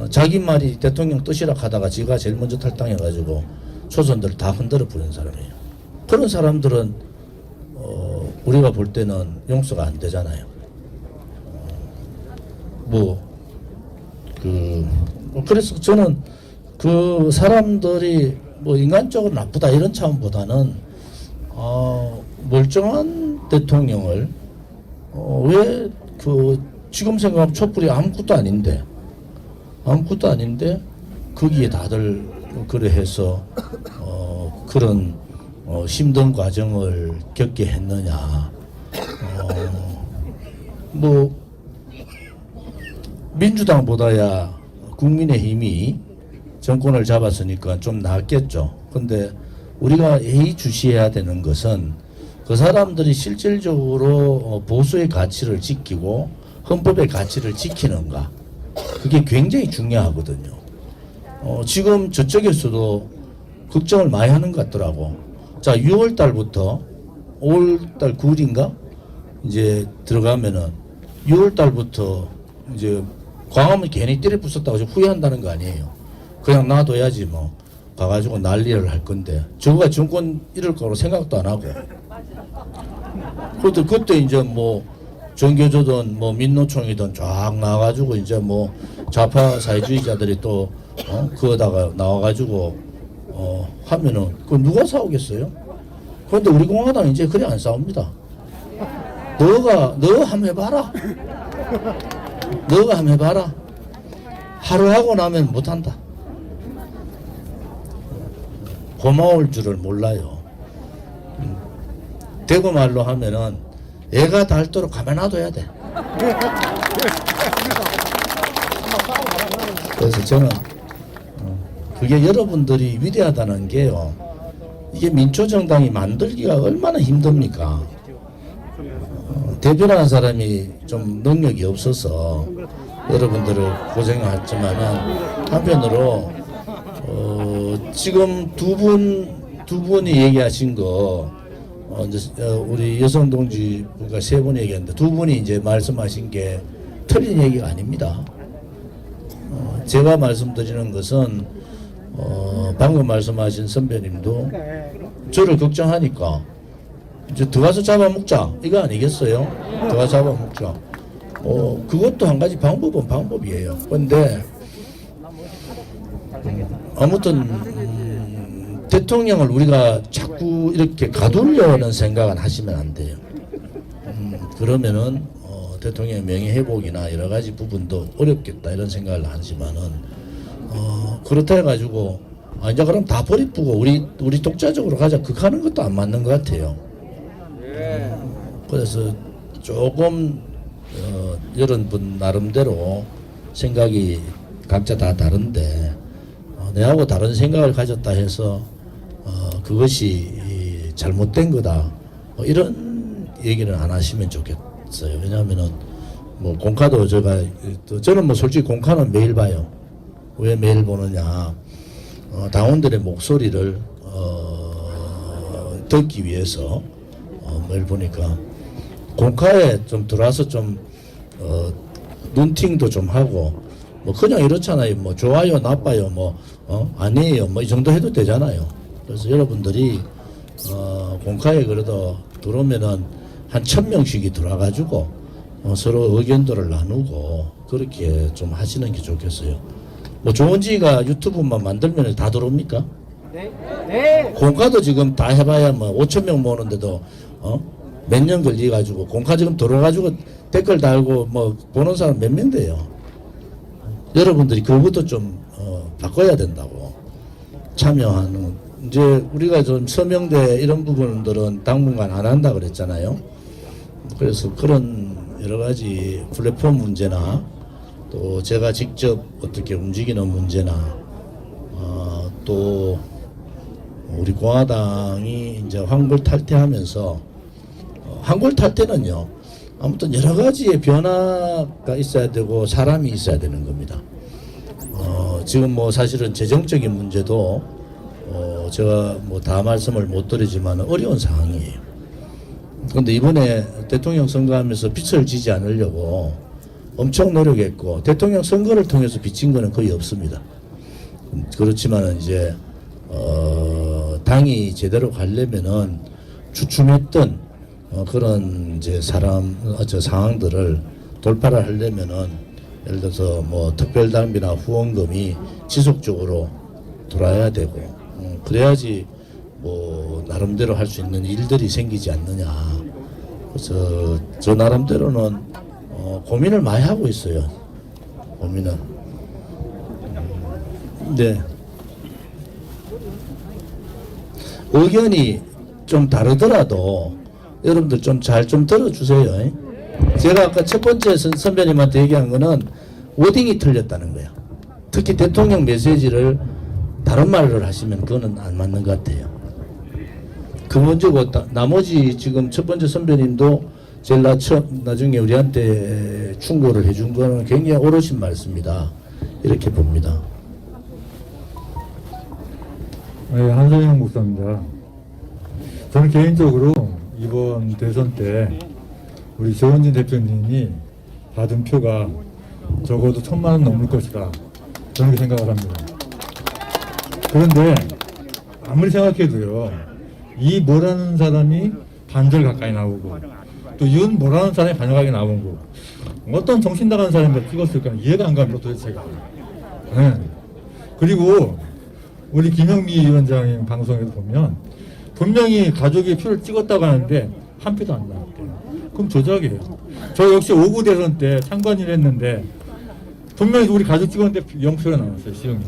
자기 말이 대통령 뜻이라 하다가 지가 제일 먼저 탈당해가지고 초선들을 다 흔들어 부른 사람이에요. 그런 사람들은 우리가 볼 때는 용서가 안 되잖아요. 그래서 저는 그 사람들이 뭐 인간적으로 나쁘다 이런 차원보다는 멀쩡한 대통령을 왜 지금 생각하면 촛불이 아무것도 아닌데 거기에 다들 그래 해서 그런 힘든 과정을 겪게 했느냐. 민주당보다야 국민의힘이 정권을 잡았으니까 좀 낫겠죠. 근데 우리가 예의주시해야 되는 것은 그 사람들이 실질적으로 보수의 가치를 지키고 헌법의 가치를 지키는가. 그게 굉장히 중요하거든요. 지금 저쪽에서도 걱정을 많이 하는 것 같더라고. 자, 6월 달부터 5월 달 9일인가 이제 들어가면은 6월 달부터 이제 광화문 괜히 때려 부쉈다고 후회한다는 거 아니에요. 그냥 놔둬야지 뭐 가가지고 난리를 할 건데 저거가 정권 이럴 거로 생각도 안 하고. 그때 이제 뭐 정교조든 뭐 민노총이든 쫙 나와가지고 이제 뭐 좌파 사회주의자들이 또 그거다가 나와가지고 하면은 그 누가 싸우겠어요? 그런데 우리 공화당 이제 그래 안 싸웁니다. 너 한번 해봐라. 너가 한번 해봐라. 하루 하고 나면 못한다. 고마울 줄을 몰라요. 대구 말로 하면은 애가 닳도록 가만 놔둬야 돼. 그래서 저는 그게 여러분들이 위대하다는 게요. 이게 민초정당이 만들기가 얼마나 힘듭니까? 대표라는 사람이 좀 능력이 없어서 여러분들을 고생하지만은 한편으로 지금 두 분이 얘기하신 거 우리 여성 동지가 세 분 얘기했는데 두 분이 이제 말씀하신 게 틀린 얘기가 아닙니다. 제가 말씀드리는 것은 방금 말씀하신 선배님도 저를 걱정하니까 이제 들어가서 잡아먹자 이거 아니겠어요? 들어가서 잡아먹자. 그것도 한 가지 방법은 방법이에요. 그런데 아무튼 대통령을 우리가 자꾸 이렇게 가두려는 생각은 하시면 안 돼요. 그러면은 대통령의 명예 회복이나 여러 가지 부분도 어렵겠다 이런 생각을 하지만은 그렇다 해가지고 이제 그럼 다 버리고 우리 독자적으로 가자 극하는 것도 안 맞는 것 같아요. 그래서 조금 여러분 나름대로 생각이 각자 다 다른데 내하고 다른 생각을 가졌다 해서 그것이 잘못된 거다 이런 얘기는 안 하시면 좋겠어요. 왜냐하면은 뭐 공카도 저는 뭐 솔직히 공카는 매일 봐요. 왜 매일 보느냐? 당원들의 목소리를 듣기 위해서 매일 보니까 공카에 좀 들어와서 좀 눈팅도 좀 하고 뭐 그냥 이렇잖아요. 뭐 좋아요, 나빠요, 뭐 아니에요, 뭐 이 정도 해도 되잖아요. 그래서 여러분들이 공카에 그래도 들어오면은 한 1000명씩이 들어와가지고 서로 의견들을 나누고 그렇게 좀 하시는 게 좋겠어요. 뭐 조은지가 유튜브만 만들면 다 들어옵니까? 네. 공카도 지금 다 해봐야 뭐 5,000명 모으는데도 몇 년 걸려가지고 공카 지금 들어가지고 댓글 달고 뭐 보는 사람 몇 명 돼요. 여러분들이 그것도 좀 바꿔야 된다고. 참여하는 이제 우리가 좀 서명대 이런 부분들은 당분간 안 한다 그랬잖아요. 그래서 그런 여러 가지 플랫폼 문제나 또 제가 직접 어떻게 움직이는 문제나 또 우리 공화당이 이제 황골 탈퇴하면서 황골 탈퇴는요 아무튼 여러 가지의 변화가 있어야 되고 사람이 있어야 되는 겁니다. 지금 뭐 사실은 재정적인 문제도 제가 뭐 다 말씀을 못 드리지만 어려운 상황이에요. 그런데 이번에 대통령 선거하면서 빚을 지지 않으려고 엄청 노력했고 대통령 선거를 통해서 빚진 거는 거의 없습니다. 그렇지만 이제 당이 제대로 가려면은 주춤했던 그런 이제 상황들을 돌파를 하려면은 예를 들어서 뭐 특별단비나 후원금이 지속적으로 돌아야 되고 그래야지 뭐 나름대로 할 수 있는 일들이 생기지 않느냐. 그래서 저 나름대로는 고민을 많이 하고 있어요. 고민은. 네. 의견이 좀 다르더라도 여러분들 좀 잘 좀 들어주세요. 제가 아까 첫 번째 선배님한테 얘기한 거는 워딩이 틀렸다는 거예요. 특히 대통령 메시지를 다른 말을 하시면 그거는 안 맞는 것 같아요. 그 문제고 나머지 지금 첫 번째 선배님도 제일 나중에 우리한테 충고를 해준 거는 굉장히 옳으신 말씀이다. 이렇게 봅니다. 네, 한선영 목사입니다. 저는 개인적으로 이번 대선 때 우리 조은진 대표님이 받은 표가 적어도 1,000만 원 넘을 것이다. 저는 그렇게 생각을 합니다. 그런데 아무리 생각해도요, 이 뭐라는 사람이 반절 가까이 나오고 또 윤 뭐라는 사람이 반절 가까이 나오고 어떤 정신 나간 사람이 찍었을까 이해가 안 갑니다, 도대체가. 네. 그리고 우리 김영미 위원장님 방송에도 보면 분명히 가족이 표를 찍었다고 하는데 한 표도 안 나왔대요. 그럼 조작이에요. 저 역시 5구 대선 때 참관을 했는데 분명히 우리 가족 찍었는데 0표가 나왔어요, 시흥이.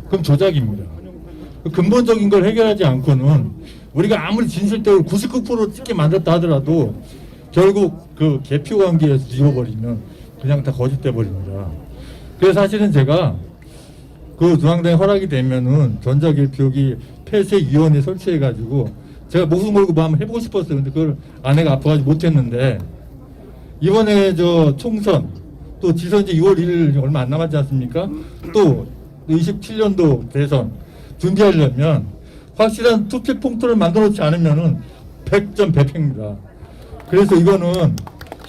그럼 조작입니다. 근본적인 걸 해결하지 않고는 우리가 아무리 진실대로 99% 찍게 만들었다 하더라도 결국 그 개표 관계에서 뒤집어버리면 그냥 다 거짓돼 버립니다. 그래서 사실은 제가 그 중앙당에 허락이 되면은 전자개표기 폐쇄위원회 설치해가지고 제가 목숨 걸고 뭐 한번 해보고 싶었어요. 근데 그걸 아내가 아파가지고 못했는데 이번에 저 총선 또 지선지 6월 1일 얼마 안 남았지 않습니까? 또 27년도 대선 준비하려면 확실한 투표 봉투를 만들어 놓지 않으면은 100점 100패입니다. 그래서 이거는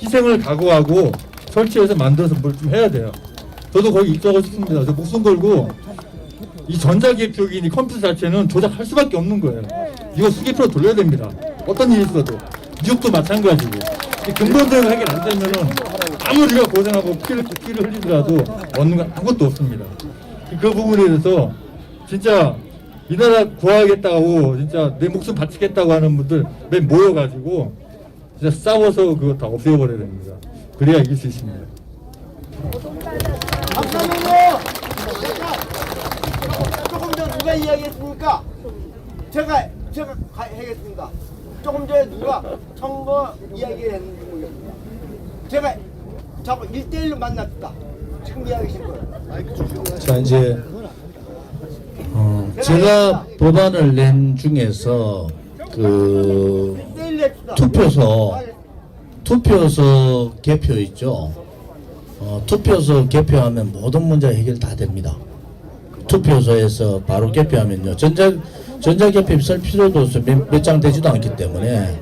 희생을 각오하고 설치해서 만들어서 뭘 좀 해야 돼요. 저도 거기 입장하고 싶습니다. 저 목숨 걸고 이 전자개표기 컴퓨터 자체는 조작할 수밖에 없는 거예요. 이거 수개표로 돌려야 됩니다. 어떤 일이 있어도. 뉴욕도 마찬가지고. 근본적인 해결 안 되면은 아무리 우리가 고생하고 피를 흘리더라도 얻는 건 아무것도 없습니다. 그 부분에 대해서 진짜 이 나라 구하겠다고 진짜 내 목숨 바치겠다고 하는 분들 맨 모여가지고 진짜 싸워서 그거 다 없애버려야 됩니다. 그래야 이길 수 있습니다. 박사님요! 조금 전 누가 이야기했습니까? 제가 하겠습니다. 조금 전에 누가 선거 이야기했는지 모르겠습니다. 제가 자꾸 1대1로 만났다. 지금 이야기하신 거예요. 자, 이제 제가 법안을 낸 중에서 그 1대1 했다. 투표소 개표 있죠. 투표소 개표하면 모든 문제 해결 다 됩니다. 투표소에서 바로 개표하면요. 전자개표 쓸 필요도 없어. 몇 장 되지도 않기 때문에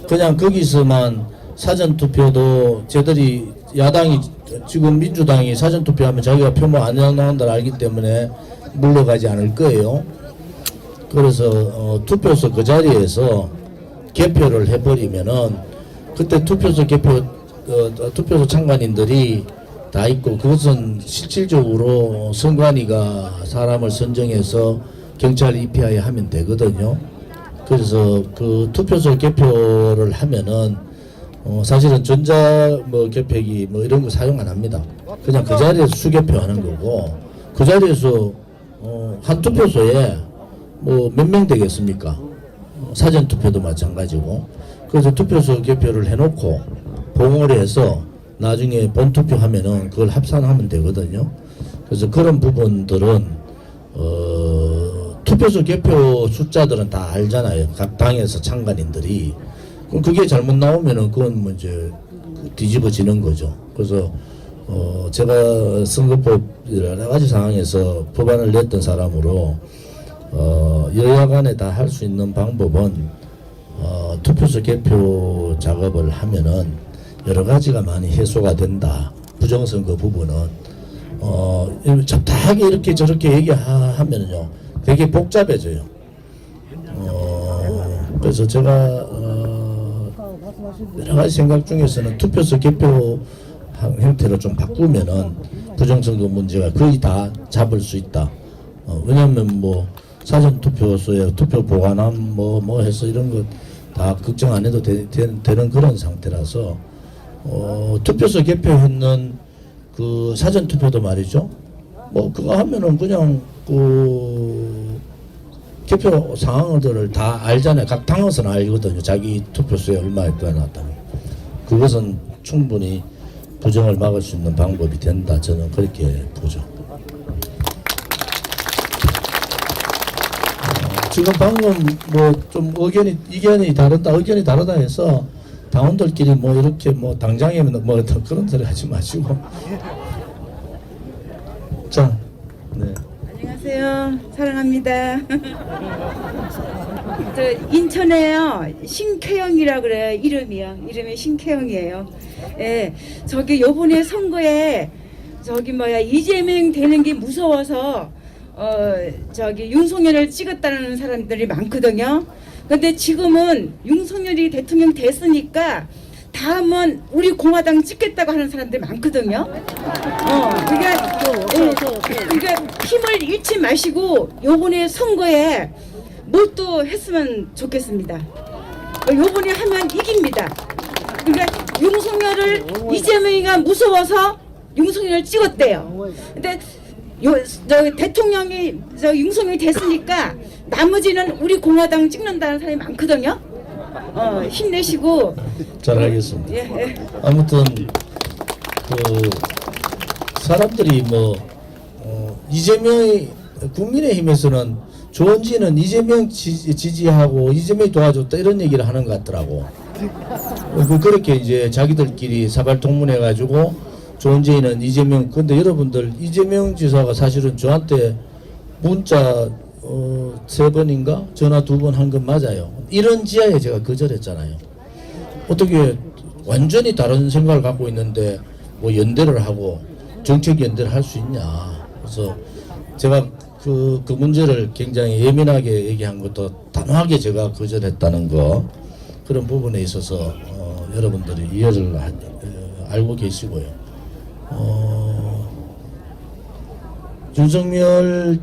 그냥 거기서만 사전투표도 쟤들이 야당이 지금 민주당이 사전투표하면 자기가 표모 안 나온다는 걸 알기 때문에 물러가지 않을 거예요. 그래서 투표소 그 자리에서 개표를 해버리면은 그때 투표소 투표소 참관인들이 다 있고 그것은 실질적으로 선관위가 사람을 선정해서 경찰 입회하에 하면 되거든요. 그래서 그 투표소 개표를 하면은 사실은 전자 개표기 이런 거 사용 안 합니다. 그냥 그 자리에서 수개표하는 거고 그 자리에서 한 투표소에 몇 명 되겠습니까? 사전 투표도 마찬가지고. 그래서 투표소 개표를 해놓고 봉을 해서 나중에 본투표 하면은 그걸 합산하면 되거든요. 그래서 그런 부분들은 투표소 개표 숫자들은 다 알잖아요. 각 당에서 참관인들이. 그럼 그게 잘못 나오면은 그건 이제 뒤집어지는 거죠. 그래서 제가 선거법 여러 가지 상황에서 법안을 냈던 사람으로 여야 간에 다 할 수 있는 방법은 투표소 개표 작업을 하면은 여러 가지가 많이 해소가 된다. 부정선거 부분은 잡다하게 이렇게 저렇게 얘기하면은요 되게 복잡해져요. 그래서 제가 여러 가지 생각 중에서는 투표소 개표 형태를 좀 바꾸면은 부정선거 문제가 거의 다 잡을 수 있다. 왜냐하면 사전 투표소에 투표 보관함 해서 이런 거 다 걱정 안 해도 되는 그런 상태라서 투표소 개표했는 그 사전 투표도 말이죠. 그거 하면은 그냥 그 개표 상황들을 다 알잖아요. 각 당에서는 알거든요. 자기 투표소에 얼마에 떠났다는. 그것은 충분히 부정을 막을 수 있는 방법이 된다. 저는 그렇게 보죠. 지금 방금 좀 이견이 다르다 해서 당원들끼리 이렇게 당장에 그런 소리 하지 마시고. 자, 네. 안녕하세요. 안녕하세요. 사랑합니다. 저 인천에요. 신쾌영이라 그래요. 이름이 신쾌영이에요. 예, 저기 요번에 선거에 저기 이재명 되는 게 무서워서 저기 윤석열을 찍었다는 사람들이 많거든요. 근데 지금은 윤석열이 대통령 됐으니까 다음은 우리 공화당 찍겠다고 하는 사람들이 많거든요. 그러니까 힘을 잃지 마시고 요번에 선거에 몰두했으면 좋겠습니다. 요번에 하면 이깁니다. 그러니까 윤석열을 이재명이가 무서워서 윤석열을 찍었대요. 근데 대통령이 윤석열이 됐으니까 나머지는 우리 공화당 찍는다는 사람이 많거든요. 힘내시고. 잘 알겠습니다. 예. 아무튼 그 사람들이 이재명이 국민의힘에서는 조은지는 이재명 지지하고 이재명이 도와줬다 이런 얘기를 하는 것 같더라고. 그렇게 이제 자기들끼리 사발통문해 가지고 조은지는 이재명. 근데 여러분들 이재명 지사가 사실은 저한테 문자 3번인가 전화 2번 한 건 맞아요. 이런 지하에 제가 거절했잖아요. 어떻게 완전히 다른 생각을 갖고 있는데 연대를 하고 정책 연대를 할 수 있냐. 그래서 제가 그 문제를 굉장히 예민하게 얘기한 것도 단호하게 제가 거절했다는 거, 그런 부분에 있어서 여러분들이 이해를 알고 계시고요. 윤석열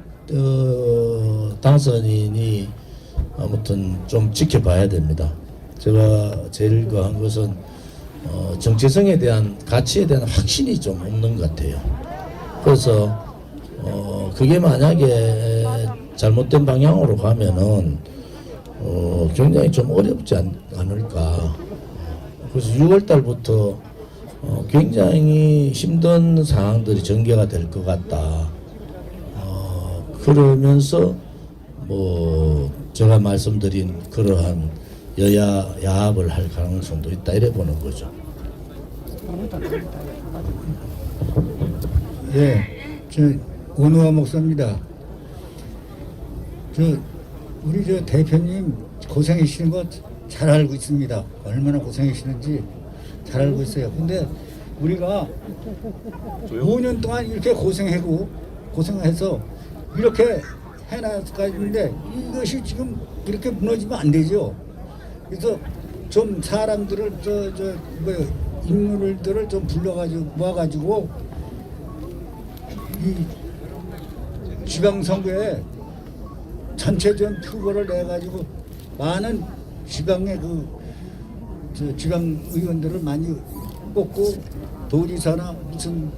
당선인이 아무튼 좀 지켜봐야 됩니다. 제가 제일 한 것은 정체성에 대한 가치에 대한 확신이 좀 없는 것 같아요. 그래서 그게 만약에 잘못된 방향으로 가면은 굉장히 좀 어렵지 않을까. 그래서 6월 달부터 굉장히 힘든 상황들이 전개가 될 것 같다. 그러면서 제가 말씀드린 그러한 여야 야합을 할 가능성도 있다 이래 보는 거죠. 예, 저 원우아 목사입니다. 우리 대표님 고생하시는 거 잘 알고 있습니다. 얼마나 고생하시는지 잘 알고 있어요. 근데 우리가 5년 동안 이렇게 고생해서 이렇게 해놨는데 이것이 지금 이렇게 무너지면 안 되죠. 그래서 좀 사람들을 인물들을 좀 모아가지고 이 지방선거에 전체전 표고를 내가지고 많은 지방의 지방 의원들을 많이 뽑고 도지사나 무슨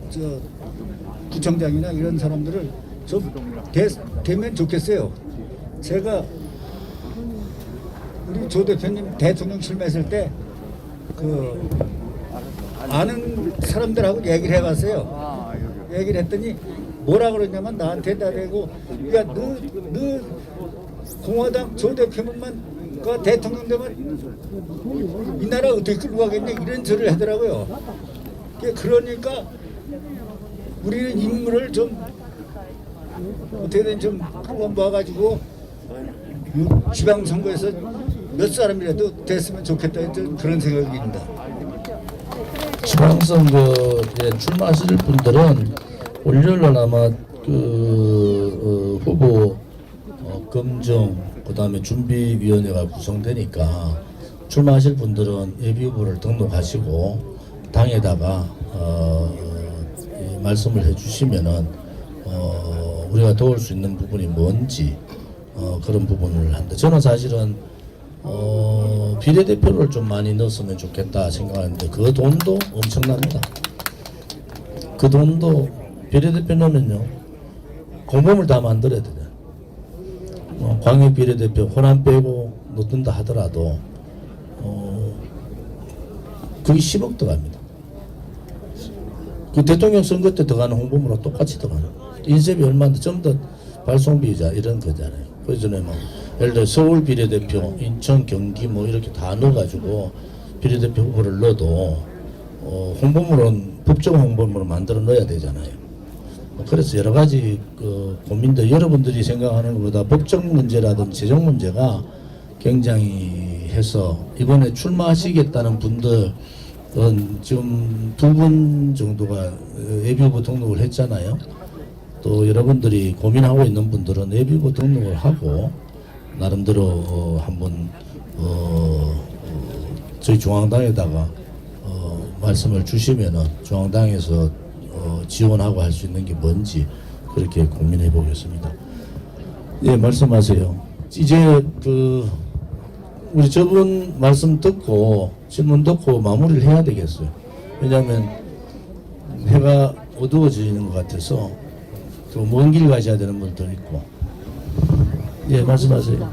구청장이나 이런 사람들을 좀 되면 좋겠어요. 제가 우리 조 대표님 대통령 출마했을 때 아는 사람들하고 얘기를 해봤어요. 얘기를 했더니 뭐라 그러냐면 나한테 다대고, 야, 너 공화당 조 대표님만 대통령 되면 이 나라 어떻게 끌고 가겠냐 이런 소리를 하더라고요. 그러니까 우리는 인물을 좀 어떻게든 좀 모아가지고 지방선거에서 몇 사람이라도 됐으면 좋겠다 그런 생각입니다. 지방선거에 출마하실 분들은 올여름날 아마 후보 검증 그다음에 준비위원회가 구성되니까 출마하실 분들은 예비후보를 등록하시고 당에다가 말씀을 해주시면은 우리가 도울 수 있는 부분이 뭔지 그런 부분을 한다. 저는 사실은 비례대표를 좀 많이 넣었으면 좋겠다 생각하는데 그 돈도 엄청납니다. 그 돈도 비례대표 넣으면요 공범을 다 만들어야 돼요. 광역 비례대표 호남 빼고 넣는다 하더라도 그게 10억 들어갑니다. 그 대통령 선거 때 들어가는 홍보물하고 똑같이 들어가는 인쇄비 얼마인데 전부 다 발송비자 이런 거잖아요. 그 전에 예를 들어 서울 비례대표, 인천, 경기 이렇게 다 넣어가지고 비례대표 후보를 넣어도 홍보물은 법정 홍보물을 만들어 넣어야 되잖아요. 그래서 여러 가지 그 고민들 여러분들이 생각하는 것보다 법적 문제라든지 재정 문제가 굉장히 해서 이번에 출마하시겠다는 분들은 지금 2분 정도가 예비후보 등록을 했잖아요. 또 여러분들이 고민하고 있는 분들은 예비후보 등록을 하고 나름대로 한번 저희 중앙당에다가 말씀을 주시면은 중앙당에서 지원하고 할 수 있는 게 뭔지 그렇게 고민해 보겠습니다. 예, 말씀하세요. 이제 우리 저분 말씀 듣고 질문 듣고 마무리를 해야 되겠어요. 왜냐하면 해가 어두워지는 것 같아서 또 먼 길 가셔야 되는 분도 있고. 예, 말씀하세요.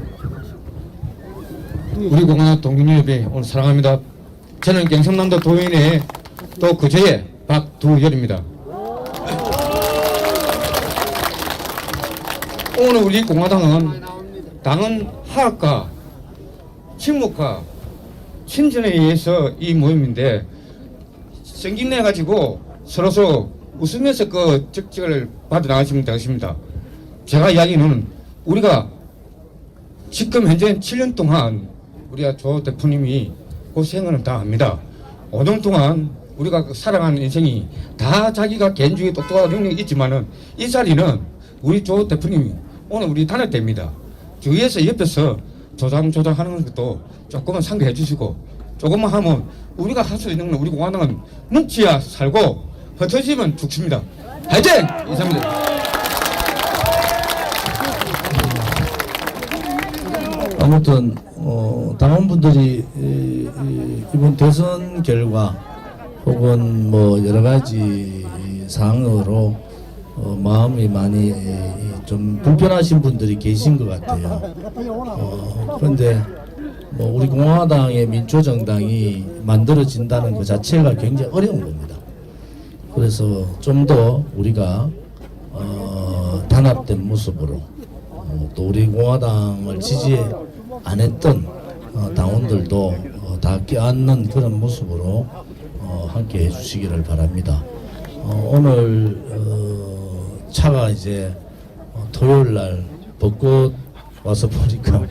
우리 공화당 동균협회 오늘 사랑합니다. 저는 경상남도 도인의 또 그저의 박두열입니다. 오늘 우리 공화당은 당은 화합과 친목과 친전에 의해서 이 모임인데 생김내 가지고 서로서 웃으면서 그 적적을 받아 나가시면 되겠습니다. 제가 이야기는 우리가 지금 현재 7년 동안 우리가 조 대표님이 고생을 다 합니다. 5년 동안 우리가 살아가는 인생이 다 자기가 개인주의 똑똑한 능력이 있지만은 이 자리는 우리 조 대표님이 오늘 우리 단합 때입니다. 주위에서 옆에서 조장하는 것도 조금만 상대해 주시고 조금만 하면 우리가 할 수 있는 건 우리 공화당은 뭉치야 살고 흩어지면 죽습니다. 화이팅! 이상입니다. 아무튼 당원분들이 이번 대선 결과 혹은 뭐 여러 가지 사항으로 마음이 많이 좀 불편하신 분들이 계신 것 같아요. 그런데 뭐 우리 공화당의 민주정당이 만들어진다는 것 자체가 굉장히 어려운 겁니다. 그래서 좀 더 우리가 단합된 모습으로 또 우리 공화당을 지지 안 했던 당원들도 다 껴안는 그런 모습으로 함께 해주시기를 바랍니다. 오늘 차가 이제 토요일 날 벚꽃 와서 보니까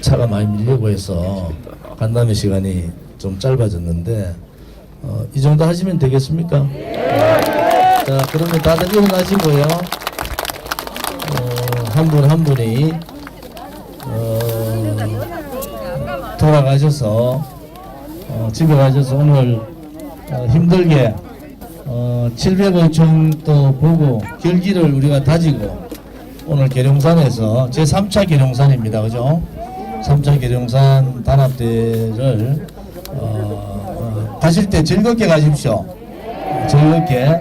차가 많이 밀리고 해서 간담회 시간이 좀 짧아졌는데 이 정도 하시면 되겠습니까? 자, 그러면 다들 일어나시고요. 한 분 한 분이 돌아가셔서 집에 가셔서 오늘 힘들게 700억 또 보고 결기를 우리가 다지고 오늘 계룡산에서 제3차 계룡산입니다. 그죠? 3차 계룡산 단합대를 가실 때 즐겁게 가십시오. 즐겁게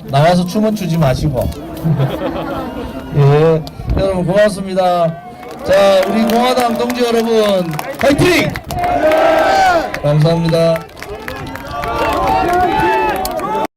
나와서 춤은 추지 마시고. 예, 여러분 고맙습니다. 자, 우리 공화당 동지 여러분, 화이팅! 감사합니다.